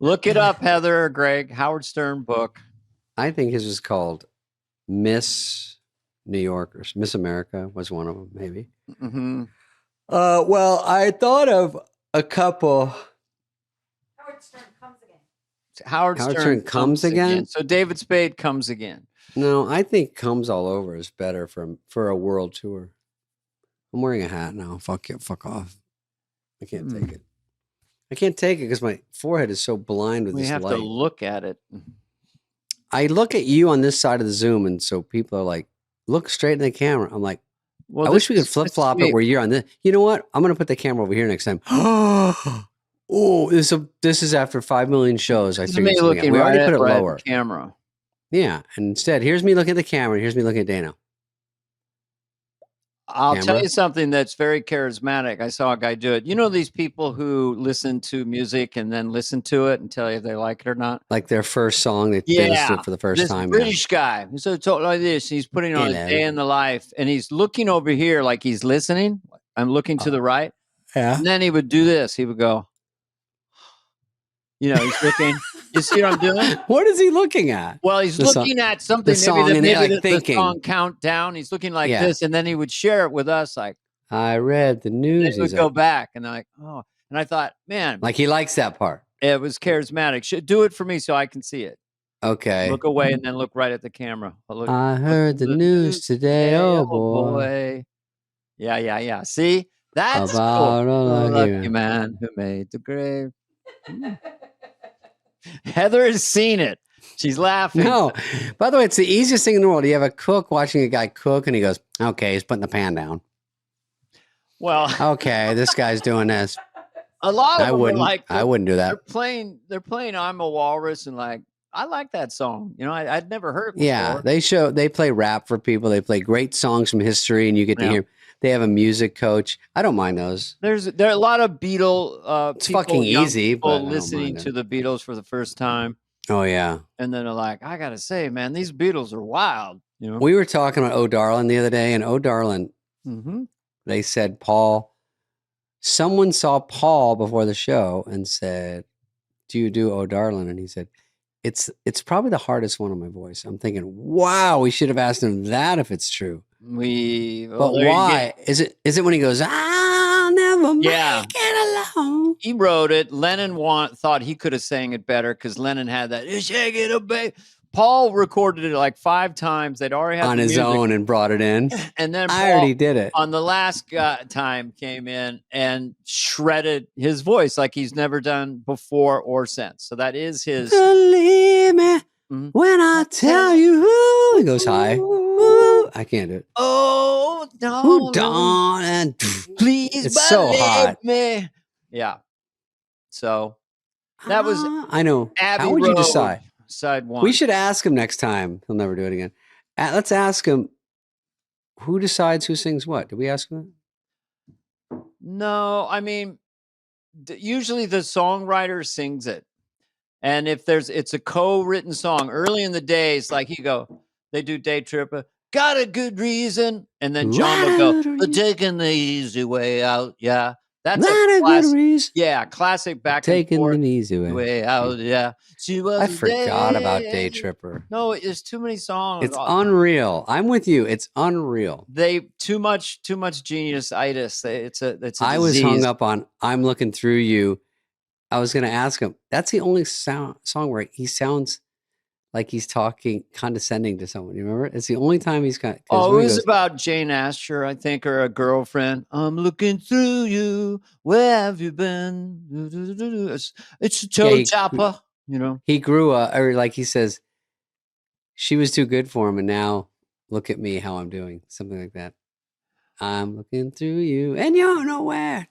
Speaker 1: Look it up, Heather or Greg. Howard Stern book.
Speaker 2: I think his was called Miss New York or Miss America was one of them, maybe.
Speaker 1: Mm-hmm.
Speaker 2: Well, I thought of a couple.
Speaker 1: Howard Stern comes again. So David Spade comes again.
Speaker 2: No, I think comes all over is better for a world tour. I'm wearing a hat now. Fuck off. I can't take it. I can't take it because my forehead is so blind with this light.
Speaker 1: We have to look at it.
Speaker 2: I look at you on this side of the Zoom, and so people are like, look straight in the camera. I'm like, well, I wish we could flip-flop it where you're on this. You know what? I'm going to put the camera over here next time. Oh, this is after 5 million shows. I figured something out. We already put it lower.
Speaker 1: Camera.
Speaker 2: Yeah. And instead, here's me looking at the camera. And here's me looking at Dana.
Speaker 1: I'll tell you something that's very charismatic. I saw a guy do it. You know these people who listen to music and then listen to it and tell you if they like it or not?
Speaker 2: Like their first song, they listen to it for the first time.
Speaker 1: British guy. So it's like this. He's putting on a day in the life and he's looking over here like he's listening. I'm looking to the right.
Speaker 2: Yeah.
Speaker 1: And then he would do this. He would go, he's looking. You see what I'm doing?
Speaker 2: What is he looking at?
Speaker 1: Well, he's looking at something. Maybe the song countdown. He's looking like this, and then he would share it with us. Like,
Speaker 2: I read the news.
Speaker 1: He would go back, and they're like, oh. And I thought, man,
Speaker 2: like he likes that part.
Speaker 1: It was charismatic. Should do it for me so I can see it.
Speaker 2: Okay.
Speaker 1: Look away and then look right at the camera.
Speaker 2: I heard the news today. Oh boy.
Speaker 1: Yeah. See, That's
Speaker 2: About
Speaker 1: cool.
Speaker 2: a
Speaker 1: The
Speaker 2: lucky
Speaker 1: lucky
Speaker 2: man.
Speaker 1: man who made the grave. Heather has seen it. She's laughing.
Speaker 2: No. By the way, it's the easiest thing in the world. You have a cook watching a guy cook, and he goes, "Okay, he's putting the pan down.
Speaker 1: Well,
Speaker 2: Okay, this guy's doing this."
Speaker 1: a lot of
Speaker 2: I
Speaker 1: them are
Speaker 2: wouldn't.
Speaker 1: like
Speaker 2: I wouldn't do that.
Speaker 1: they're playing I'm a Walrus and like I like that song. You know, I'd never heard it
Speaker 2: Yeah,
Speaker 1: before.
Speaker 2: they play rap for people. They play great songs from history, and you get to
Speaker 1: Yeah.
Speaker 2: hear. They have a music coach. I don't mind those.
Speaker 1: There are a lot of
Speaker 2: It's
Speaker 1: people,
Speaker 2: fucking
Speaker 1: young
Speaker 2: easy,
Speaker 1: people
Speaker 2: but I don't
Speaker 1: listening
Speaker 2: mind
Speaker 1: to
Speaker 2: it.
Speaker 1: the Beatles for the first time.
Speaker 2: Oh yeah.
Speaker 1: And then they're like, I gotta say, man, these Beatles are wild. You know,
Speaker 2: We were talking about Oh Darlin' the other day, and Oh Darlin', they said Paul. Someone saw Paul before the show and said, "Do you do Oh Darlin'?" And he said, It's probably the hardest one on my voice." I'm thinking, wow, we should have asked him that if it's true. But why? Is it when he goes, "I'll never make it alone"?
Speaker 1: He wrote it. Lennon thought he could have sang it better because Lennon had that "Shake it a baby." Paul recorded it like 5 times. They'd already had
Speaker 2: On
Speaker 1: the
Speaker 2: his
Speaker 1: music.
Speaker 2: own and brought it in.
Speaker 1: And then
Speaker 2: I
Speaker 1: Paul,
Speaker 2: already did it.
Speaker 1: on the last time, came in and shredded his voice like he's never done before or since. So that is his.
Speaker 2: Believe me when I tell you. He goes high. Ooh, I can't do it.
Speaker 1: Oh,
Speaker 2: darling,
Speaker 1: please
Speaker 2: it's so hot.
Speaker 1: me. Yeah. So that was
Speaker 2: I know.
Speaker 1: Abbey
Speaker 2: How would you
Speaker 1: Road,
Speaker 2: decide?
Speaker 1: side 1.
Speaker 2: We should ask him next time. He'll never do it again. Let's ask him who decides who sings what. Did we ask him that?
Speaker 1: No, I mean, usually the songwriter sings it. And if it's a co-written song early in the days, like they do Day Tripper, got a good reason. And then John would go, "We're taking the easy way out." Yeah. That's a classic. Yeah. Classic back
Speaker 2: taking
Speaker 1: and forth.
Speaker 2: Taking the easy way
Speaker 1: out. Yeah.
Speaker 2: I forgot about Day Tripper.
Speaker 1: No, it's too many songs.
Speaker 2: It's unreal. I'm with you. It's unreal.
Speaker 1: Too much genius-itis. It's a disease.
Speaker 2: I was hung up on "I'm Looking Through You." I was going to ask him. That's the only song where he sounds like he's talking condescending to someone. You remember? It's the only time he's got.
Speaker 1: Oh, it was about Jane Asher, I think, or a girlfriend. "I'm looking through you. Where have you been?" It's a toe chopper. You know,
Speaker 2: he grew up, or like he says, she was too good for him, and now look at me, how I'm doing, something like that. "I'm looking through you, and you're nowhere."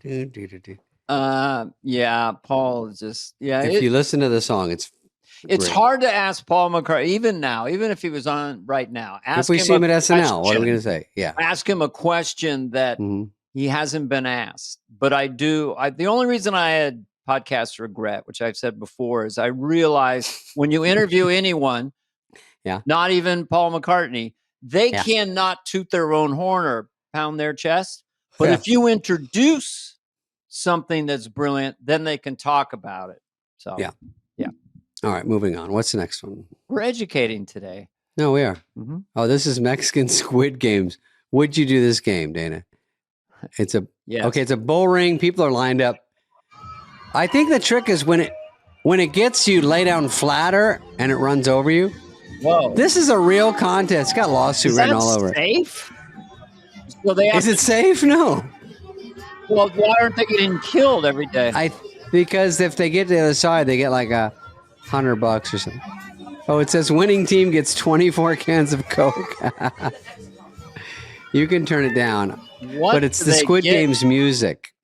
Speaker 1: Yeah, Paul is just
Speaker 2: If you listen to the song, it's great.
Speaker 1: Hard to ask Paul McCartney, even now, even if he was on right now.
Speaker 2: If we see him at SNL, what are we going to say? Yeah,
Speaker 1: ask him a question that he hasn't been asked. But the only reason I had podcast regret, which I've said before, is I realized when you interview anyone, not even Paul McCartney, they cannot toot their own horn or pound their chest. But if you introduce something that's brilliant, then they can talk about it. So yeah.
Speaker 2: All right, moving on. What's the next one?
Speaker 1: We're educating today.
Speaker 2: No, we are. Oh, this is Mexican Squid Games. Would you do this game, Dana? It's a it's a bull ring. People are lined up. I think the trick is when it gets you, lay down flatter and it runs over you.
Speaker 1: Whoa!
Speaker 2: This is a real contest. It's got lawsuit written all over it.
Speaker 1: Safe? Well,
Speaker 2: is it safe? No.
Speaker 1: Well, why aren't they getting killed every day?
Speaker 2: Because if they get to the other side, they get like $100 or something. Oh, it says winning team gets 24 cans of Coke. You can turn it down. But it's the Squid Games music.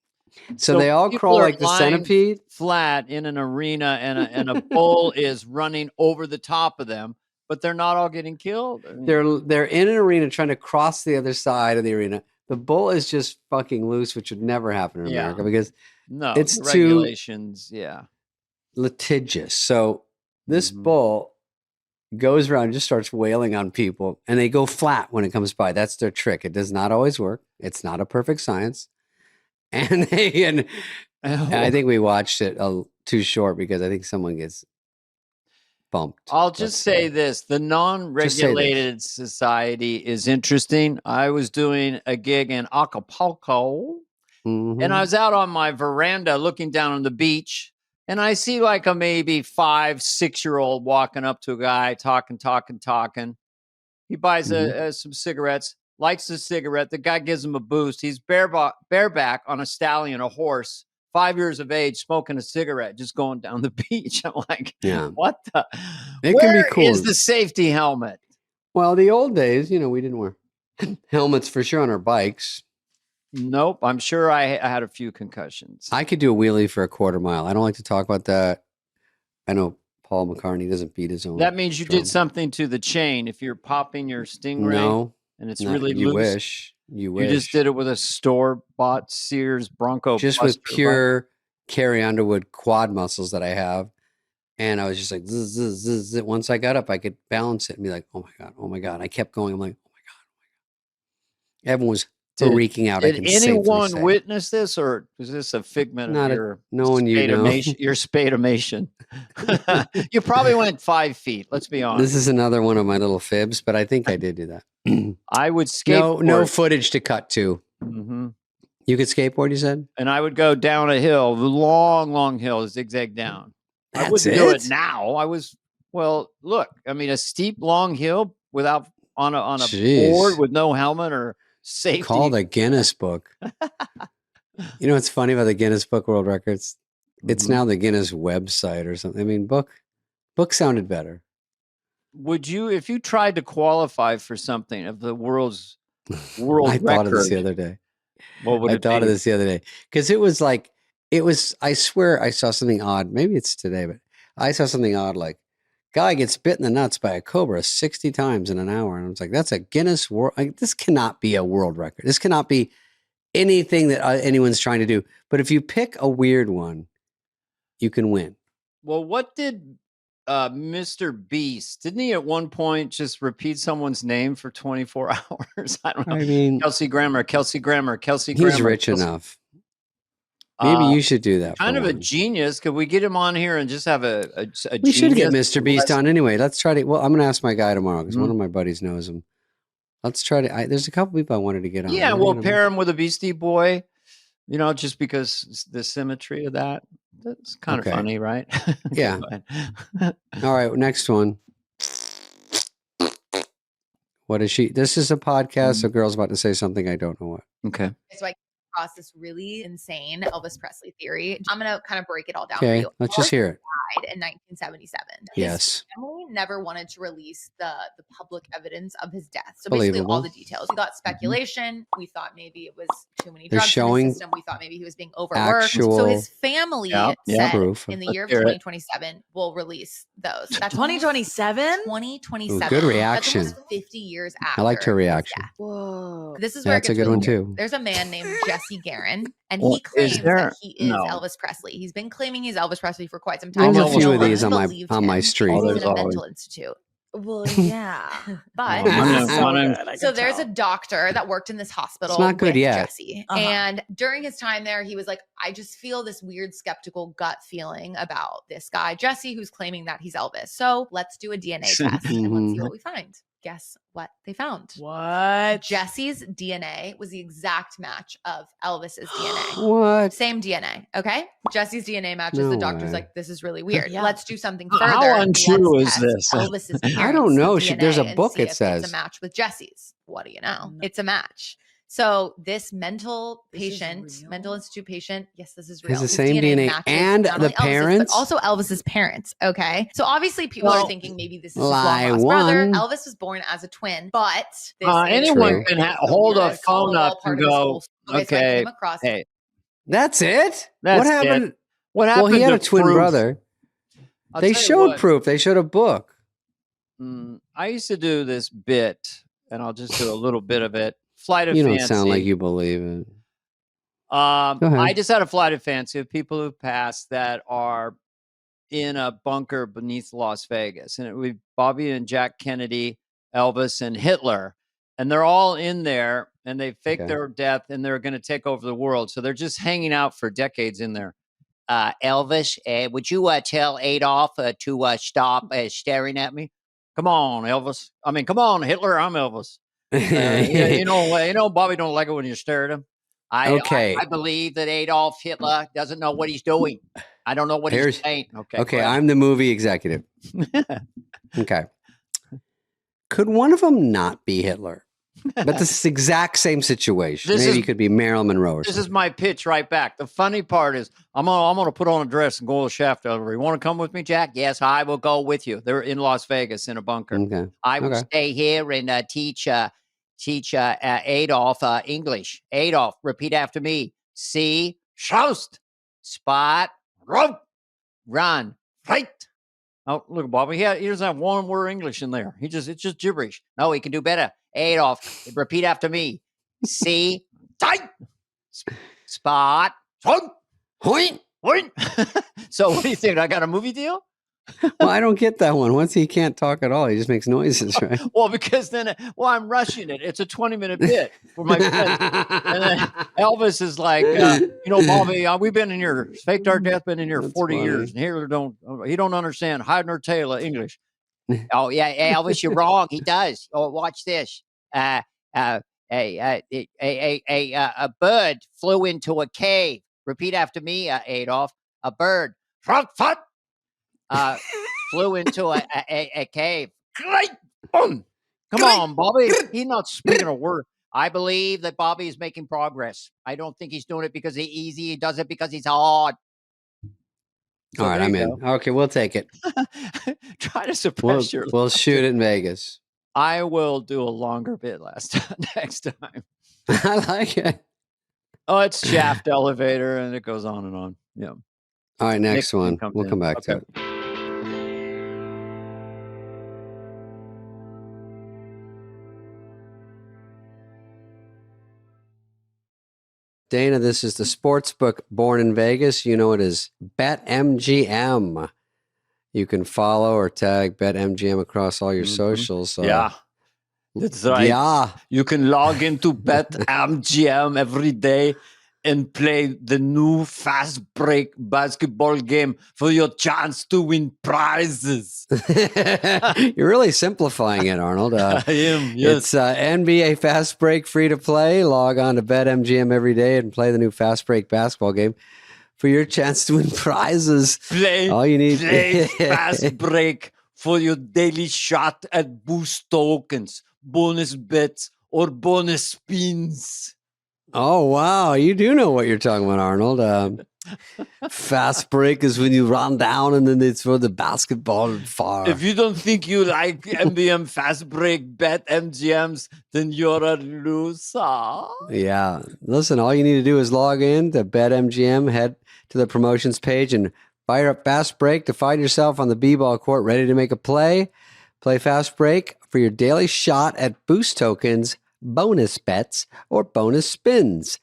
Speaker 2: So they all crawl like the centipede.
Speaker 1: Flat in an arena, and a bull is running over the top of them, but they're not all getting killed.
Speaker 2: They're in an arena trying to cross the other side of the arena. The bull is just fucking loose, which would never happen in America because it's
Speaker 1: regulations.
Speaker 2: Litigious. So this bull goes around and just starts wailing on people, and they go flat when it comes by. That's their trick. It does not always work. It's not a perfect science. And I think we watched it too short because I think someone gets bumped.
Speaker 1: I'll just say this. The non-regulated society is interesting. I was doing a gig in Acapulco, and I was out on my veranda looking down on the beach, and I see like a maybe 5-6-year-old walking up to a guy talking. He buys some cigarettes, likes a cigarette. The guy gives him a boost. He's bareback on a stallion, a horse, 5 years of age, smoking a cigarette, just going down the beach. I'm like, what the?
Speaker 2: It
Speaker 1: Where
Speaker 2: can be cool.
Speaker 1: is the safety helmet?
Speaker 2: Well, the old days, we didn't wear helmets for sure on our bikes.
Speaker 1: Nope. I'm sure I had a few concussions.
Speaker 2: I could do a wheelie for a quarter mile. I don't like to talk about that. I know Paul McCartney doesn't beat his own.
Speaker 1: That means you did something to the chain. If you're popping your Stingray and it's really loose.
Speaker 2: You
Speaker 1: wish. You just did it with a store-bought Sears Bronco.
Speaker 2: Just with pure Carrie Underwood quad muscles that I have. And I was just like, zzz, zzz, zzz, zzz. Once I got up, I could balance it and be like, oh my God. I kept going. I'm like, oh my God. Everyone was freaking out.
Speaker 1: Did anyone witness this, or is this a figment of your your spademation? You probably went 5 feet. Let's be honest.
Speaker 2: This is another one of my little fibs, but I think I did do that.
Speaker 1: I would skateboard.
Speaker 2: No footage to cut to.
Speaker 1: Mm-hmm.
Speaker 2: You could skateboard, you said?
Speaker 1: And I would go down a hill, long hill, zigzag down. I wouldn't do it now. Look, I mean, a steep, long hill without on a board with no helmet or safety.
Speaker 2: Call the Guinness Book. What's funny about the Guinness Book World Records? It's now the Guinness website or something. I mean, book sounded better.
Speaker 1: Would you, if you tried to qualify for something of the world
Speaker 2: I
Speaker 1: record?
Speaker 2: Thought of this the other day.
Speaker 1: What would
Speaker 2: I thought
Speaker 1: be?
Speaker 2: of this the other day because I swear I saw something odd. Maybe it's today, but I saw something odd like guy gets bit in the nuts by a cobra 60 times in an hour. And I was like, that's a Guinness world. This cannot be a world record. This cannot be anything that anyone's trying to do. But if you pick a weird one, you can win.
Speaker 1: Well, what did Mr. Beast, didn't he at one point just repeat someone's name for 24 hours? I don't know.
Speaker 2: I mean,
Speaker 1: Kelsey Grammer.
Speaker 2: He's rich enough. Maybe you should do that.
Speaker 1: Kind of a genius. Could we get him on here and just have a
Speaker 2: We should get Mr. Beast on anyway. Let's try to. Well, I'm going to ask my guy tomorrow because one of my buddies knows him. Let's try to. There's a couple people I wanted to get on.
Speaker 1: Yeah, we'll pair him with a Beastie Boy. Just because the symmetry of that. That's kind of funny, right?
Speaker 2: Yeah. All right. Next one. What is she? This is a podcast. A girl's about to say something. I don't know what.
Speaker 1: Okay.
Speaker 3: So I across this really insane Elvis Presley theory. I'm going to kind of break it all down
Speaker 2: for
Speaker 3: you.
Speaker 2: Let's just hear it.
Speaker 3: Died in 1977.
Speaker 2: Yes.
Speaker 3: His family never wanted to release the public evidence of his death. So basically all the details. We got speculation. We thought maybe it was too many drugs in the system. We thought maybe he was being overworked. So his family said in the year of 2027 we'll release those. That's
Speaker 4: 2027?
Speaker 3: 2027.
Speaker 2: Good reaction.
Speaker 3: That's almost 50 years after.
Speaker 2: I liked her reaction.
Speaker 3: Whoa. This is where
Speaker 2: that's
Speaker 3: it gets
Speaker 2: a good
Speaker 3: really
Speaker 2: one
Speaker 3: weird.
Speaker 2: too.
Speaker 3: There's a man named Jesse Guerin, and he claims that he is Elvis Presley. He's been claiming he's Elvis Presley for quite some time.
Speaker 2: There's a few of these on my street.
Speaker 3: He's in a mental institute.
Speaker 4: Well, yeah,
Speaker 3: but so there's a doctor that worked in this hospital.
Speaker 2: It's not good yet.
Speaker 3: Jesse, and during his time there, he was like, "I just feel this weird skeptical gut feeling about this guy Jesse, who's claiming that he's Elvis. So let's do a DNA test and let's see what we find." Guess what they found?
Speaker 4: What?
Speaker 3: Jesse's DNA was the exact match of Elvis's DNA.
Speaker 2: What?
Speaker 3: Same DNA. Okay. Jesse's DNA matches. The doctor's like, this is really weird.
Speaker 4: Yeah.
Speaker 3: Let's do something further.
Speaker 1: How untrue is this?
Speaker 3: Elvis's
Speaker 2: I don't know.
Speaker 3: DNA
Speaker 2: There's a book
Speaker 3: and
Speaker 2: it
Speaker 3: see if
Speaker 2: says.
Speaker 3: it's a match with Jesse's. What do you know? It's a match. So this mental institute patient, yes, this is real.
Speaker 2: Has the same DNA and the parents,
Speaker 3: but also Elvis's parents. Okay, so obviously people are thinking maybe this is his long-lost brother. Elvis was born as a twin, but
Speaker 1: anyone can hold a phone up and go, "Okay, hey,
Speaker 2: that's it." What happened?
Speaker 1: What happened?
Speaker 2: Well, he had a twin brother. They showed proof. They showed a book.
Speaker 1: I used to do this bit, and I'll just do a little bit of it. Flight of
Speaker 2: Fancy.
Speaker 1: Fancy.
Speaker 2: You don't sound like you believe it.
Speaker 1: I just had a Flight of Fancy of people who passed that are in a bunker beneath Las Vegas. And it would be Bobby and Jack Kennedy, Elvis, and Hitler. And they're all in there, and they fake their death, and they're going to take over the world. So they're just hanging out for decades in there. Elvis, would you tell Adolf to stop staring at me? Come on, Elvis. I mean, come on, Hitler. I'm Elvis. You know, Bobby don't like it when you stare at him. I believe that Adolf Hitler doesn't know what he's doing. I don't know what he's saying. Okay,
Speaker 2: I'm the movie executive. Okay. Could one of them not be Hitler? But this is exact same situation. Maybe it could be Marilyn Monroe or something.
Speaker 1: This is my pitch right back. The funny part is I'm gonna put on a dress and go to the shaft elevator. You want to come with me, Jack? Yes, I will go with you. They're in Las Vegas in a bunker.
Speaker 2: Okay.
Speaker 1: I will stay here and teach Adolf English. Adolf, repeat after me. See, shoust, spot, rope, run, fight. Oh, look, Bobby. He doesn't have one word English in there. It's just gibberish. No, he can do better. Adolf, repeat after me. See, tight, spot, point. So, what do you think? I got a movie deal?
Speaker 2: Well, I don't get that one. Once he can't talk at all, he just makes noises, right?
Speaker 1: Well, because then, I'm rushing it. It's a 20-minute bit for my friends. And then Elvis is like, Bobby, we've been in here, faked our death, been in here 40 years. And here he don't understand hiding our tail of English. Oh, yeah, Elvis, you're wrong. He does. Oh, watch this. A bird flew into a cave. Repeat after me, Adolf. A bird. Flew into a cave. Great! Boom! Come on, Bobby. He's not speaking a word. I believe that Bobby is making progress. I don't think he's doing it because he's easy. He does it because he's hard.
Speaker 2: So all right, I'm in. Okay, we'll take it.
Speaker 1: Try to suppress your.
Speaker 2: We'll shoot it in Vegas.
Speaker 1: I will do a longer bit next time.
Speaker 2: I like it.
Speaker 1: Oh, it's shaft elevator, and it goes on and on. Yeah.
Speaker 2: All right, next one. We'll come back to it. Dana, this is the sports book born in Vegas. You know it is BetMGM. You can follow or tag BetMGM across all your socials.
Speaker 1: Yeah, that's right.
Speaker 2: Yeah.
Speaker 1: You can log into BetMGM every day and play the new fast break basketball game for your chance to win prizes.
Speaker 2: You're really simplifying it, Arnold.
Speaker 1: I am, yes.
Speaker 2: It's NBA fast break free to play. Log on to BetMGM every day and play the new fast break basketball game for your chance to win prizes. All you need
Speaker 1: play fast break for your daily shot at boost tokens, bonus bets, or bonus spins.
Speaker 2: Oh, wow. You do know what you're talking about, Arnold. Fast break is when you run down and then they throw the basketball far.
Speaker 1: If you don't think you like MBM fast break BetMGMs, then you're a loser.
Speaker 2: Yeah. Listen, all you need to do is log in to BetMGM, head to the promotions page and fire up fast break to find yourself on the b-ball court ready to make a play. Play fast break for your daily shot at boost tokens, bonus bets, or bonus spins.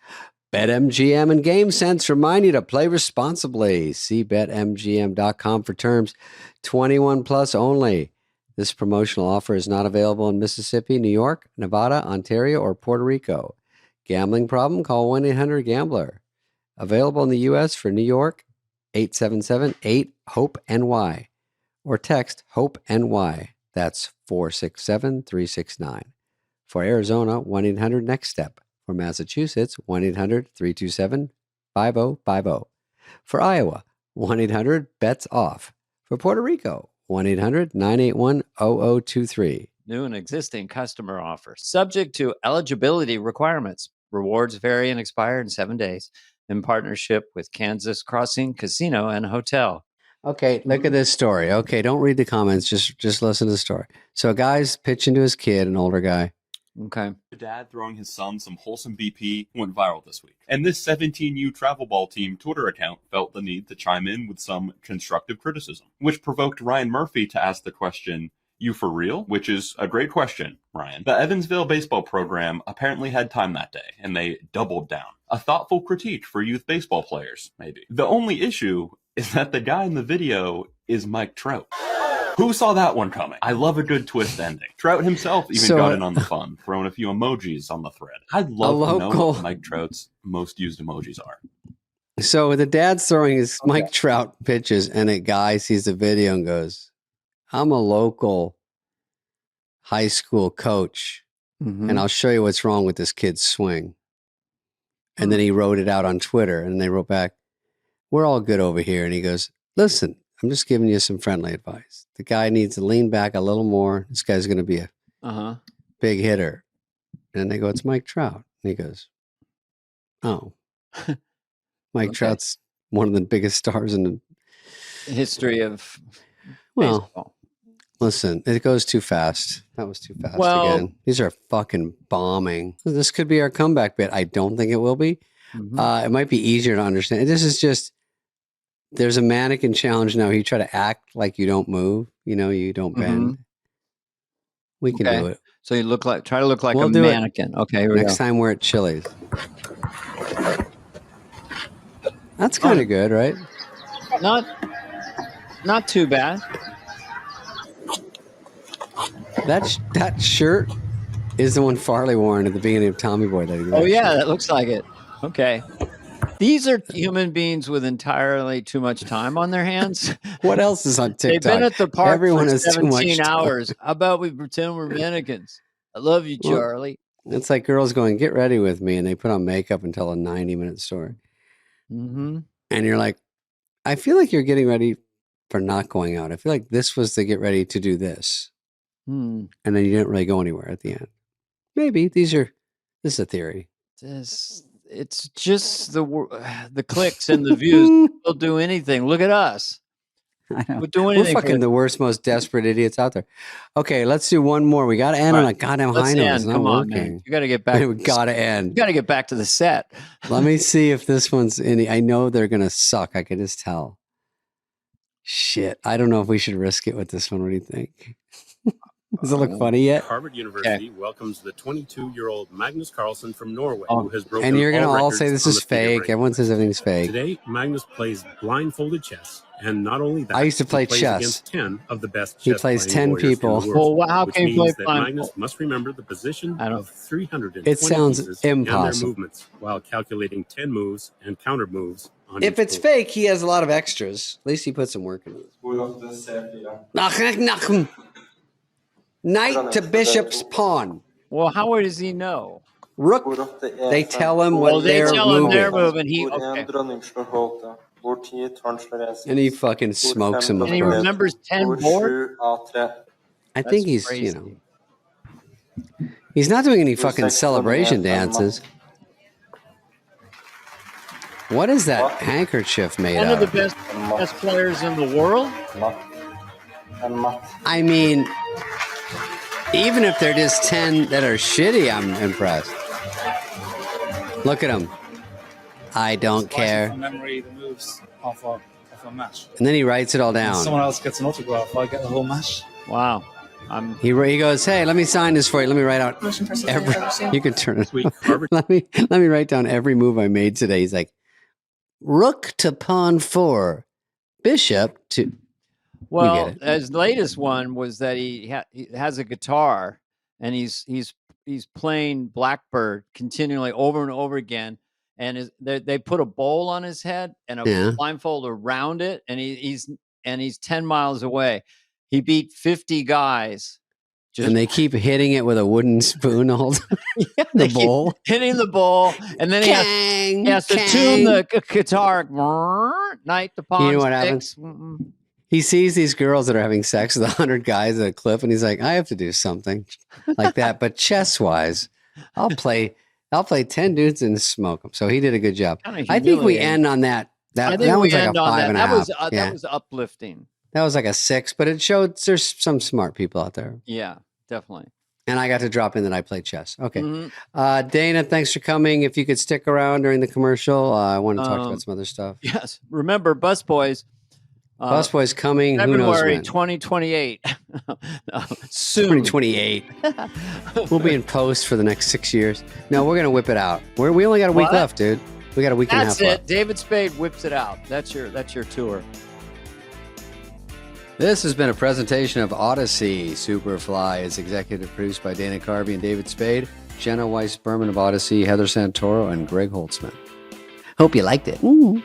Speaker 2: BetMGM and GameSense remind you to play responsibly. See BetMGM.com for terms. 21 plus only. This promotional offer is not available in Mississippi, New York, Nevada, Ontario, or Puerto Rico. Gambling problem? Call 1-800-GAMBLER. Available in the U.S. for New York, 877-8-HOPE-NY. Or text HOPE-NY. That's 467-369. For Arizona, 1-800-NEXT-STEP. For Massachusetts, 1-800-327-5050. For Iowa, 1-800-BETS-OFF. For Puerto Rico, 1-800-981-0023.
Speaker 1: New and existing customer offer. Subject to eligibility requirements. Rewards vary and expire in 7 days. In partnership with Kansas Crossing Casino and Hotel.
Speaker 2: Okay, look at this story. Okay, don't read the comments. Just listen to the story. So a guy's pitching to his kid, an older guy.
Speaker 1: Okay.
Speaker 5: The dad throwing his son some wholesome BP went viral this week. And this 17U travel ball team Twitter account felt the need to chime in with some constructive criticism, which provoked Ryan Murphy to ask the question, "You for real?" Which is a great question, Ryan. The Evansville baseball program apparently had time that day, and they doubled down. A thoughtful critique for youth baseball players, maybe. The only issue is that the guy in the video is Mike Trout. Who saw that one coming? I love a good twist ending. Trout himself even got in on the fun, throwing a few emojis on the thread. I'd love to know what Mike Trout's most used emojis are.
Speaker 2: So the dad's throwing his Mike Trout pitches, and a guy sees the video and goes, "I'm a local high school coach, and I'll show you what's wrong with this kid's swing." And then he wrote it out on Twitter, and they wrote back, "We're all good over here." And he goes, "Listen, I'm just giving you some friendly advice. The guy needs to lean back a little more. This guy's going to be a big hitter. And they go, it's Mike Trout. And he goes, oh. Mike Trout's one of the biggest stars in the
Speaker 1: history of
Speaker 2: baseball. Listen, it goes too fast. That was too fast again. These are fucking bombing. This could be our comeback bit. I don't think it will be. It might be easier to understand. This is just, there's a mannequin challenge now. You try to act like you don't move. You don't bend. We can do it.
Speaker 1: So you try to look like a mannequin. Okay, here we
Speaker 2: Next time we're at Chili's. That's kind of good, right?
Speaker 1: Not too bad.
Speaker 2: That shirt is the one Farley wore at the beginning of Tommy Boy.
Speaker 1: That looks like it. Okay. These are human beings with entirely too much time on their hands.
Speaker 2: What else is on TikTok?
Speaker 1: They've been at the park for 17 hours. How about we pretend we're mannequins? I love you, Charlie.
Speaker 2: It's like girls going, get ready with me, and they put on makeup and tell a 90-minute story. And you're like, I feel like you're getting ready for not going out. I feel like this was to get ready to do this. And then you didn't really go anywhere at the end. Maybe this is a theory.
Speaker 1: It's just the clicks and the views. They'll do anything. Look at us.
Speaker 2: I know. We're fucking the worst, most desperate idiots out there. Okay, let's do one more. We got to end on a goddamn high note. It's not working. Man.
Speaker 1: You got to get back.
Speaker 2: We got to end.
Speaker 1: You got to get back to the set.
Speaker 2: Let me see if this one's any. I know they're going to suck. I can just tell. Shit. I don't know if we should risk it with this one. What do you think? Does it look funny yet?
Speaker 6: Harvard University welcomes the 22-year-old Magnus Carlsen from Norway, who has broken
Speaker 2: and you're going to all
Speaker 6: records
Speaker 2: say this is fake. Everyone says everything's fake.
Speaker 6: Today, Magnus plays blindfolded chess, and not only that,
Speaker 2: I used to play chess
Speaker 6: against 10 of the best
Speaker 2: He plays 10 people.
Speaker 1: Well, how can you play blindfolded?
Speaker 6: Magnus must remember the position of 320
Speaker 2: It sounds
Speaker 6: pieces
Speaker 2: impossible.
Speaker 6: and their movements while calculating 10 moves and counter moves.
Speaker 2: If it's fake, he has a lot of extras. At least he put some work in it. Knight to bishop's pawn.
Speaker 1: Well, how does he know?
Speaker 2: Rook. They tell him what they're moving. And he fucking smokes him.
Speaker 1: And he remembers 10 board.
Speaker 2: I think he's, he's not doing any fucking celebration dances. What is that handkerchief made
Speaker 1: One
Speaker 2: of?
Speaker 1: of the best players in the world.
Speaker 2: I mean, even if they're just 10 that are shitty, I'm impressed. Look at him. I don't care.
Speaker 7: From memory, the moves off a match.
Speaker 2: And then he writes it all down.
Speaker 7: And someone else gets an autograph. I get the whole match.
Speaker 1: Wow.
Speaker 2: He goes, hey, let me sign this for you. Let me write out every. You can turn it. let me write down every move I made today. He's like, rook to pawn 4, bishop to.
Speaker 1: Well, his latest one was that he has a guitar and he's playing Blackbird continually over and over again, and they put a bowl on his head and a blindfold around it, and he's 10 miles away. He beat 50 guys.
Speaker 2: And they keep hitting it with a wooden spoon all the bowl.
Speaker 1: Hitting the bowl, and then he has to tune the guitar. Knight to pawn.
Speaker 2: You know what happens? He sees these girls that are having sex with 100 guys at a cliff, and he's like, I have to do something like that. But chess-wise, I'll play 10 dudes and smoke them. So he did a good job. I think we end on that. That was like a 5.5.
Speaker 1: That was uplifting.
Speaker 2: That was like a 6, but it showed there's some smart people out there.
Speaker 1: Yeah, definitely.
Speaker 2: And I got to drop in that I play chess. Okay. Dana, thanks for coming. If you could stick around during the commercial, I want to talk about some other stuff.
Speaker 1: Yes. Remember, Busboys.
Speaker 2: Busboys coming.
Speaker 1: February
Speaker 2: who knows
Speaker 1: 2028. Soon.
Speaker 2: 2028. We'll be in post for the next 6 years. No, we're going to whip it out. We only got a week left, dude. We got a week and a half left.
Speaker 1: David Spade whips it out. That's your tour.
Speaker 2: This has been a presentation of Odyssey. Superfly is executive produced by Dana Carvey and David Spade, Jenna Weiss-Berman of Odyssey, Heather Santoro, and Greg Holtzman. Hope you liked it. Ooh.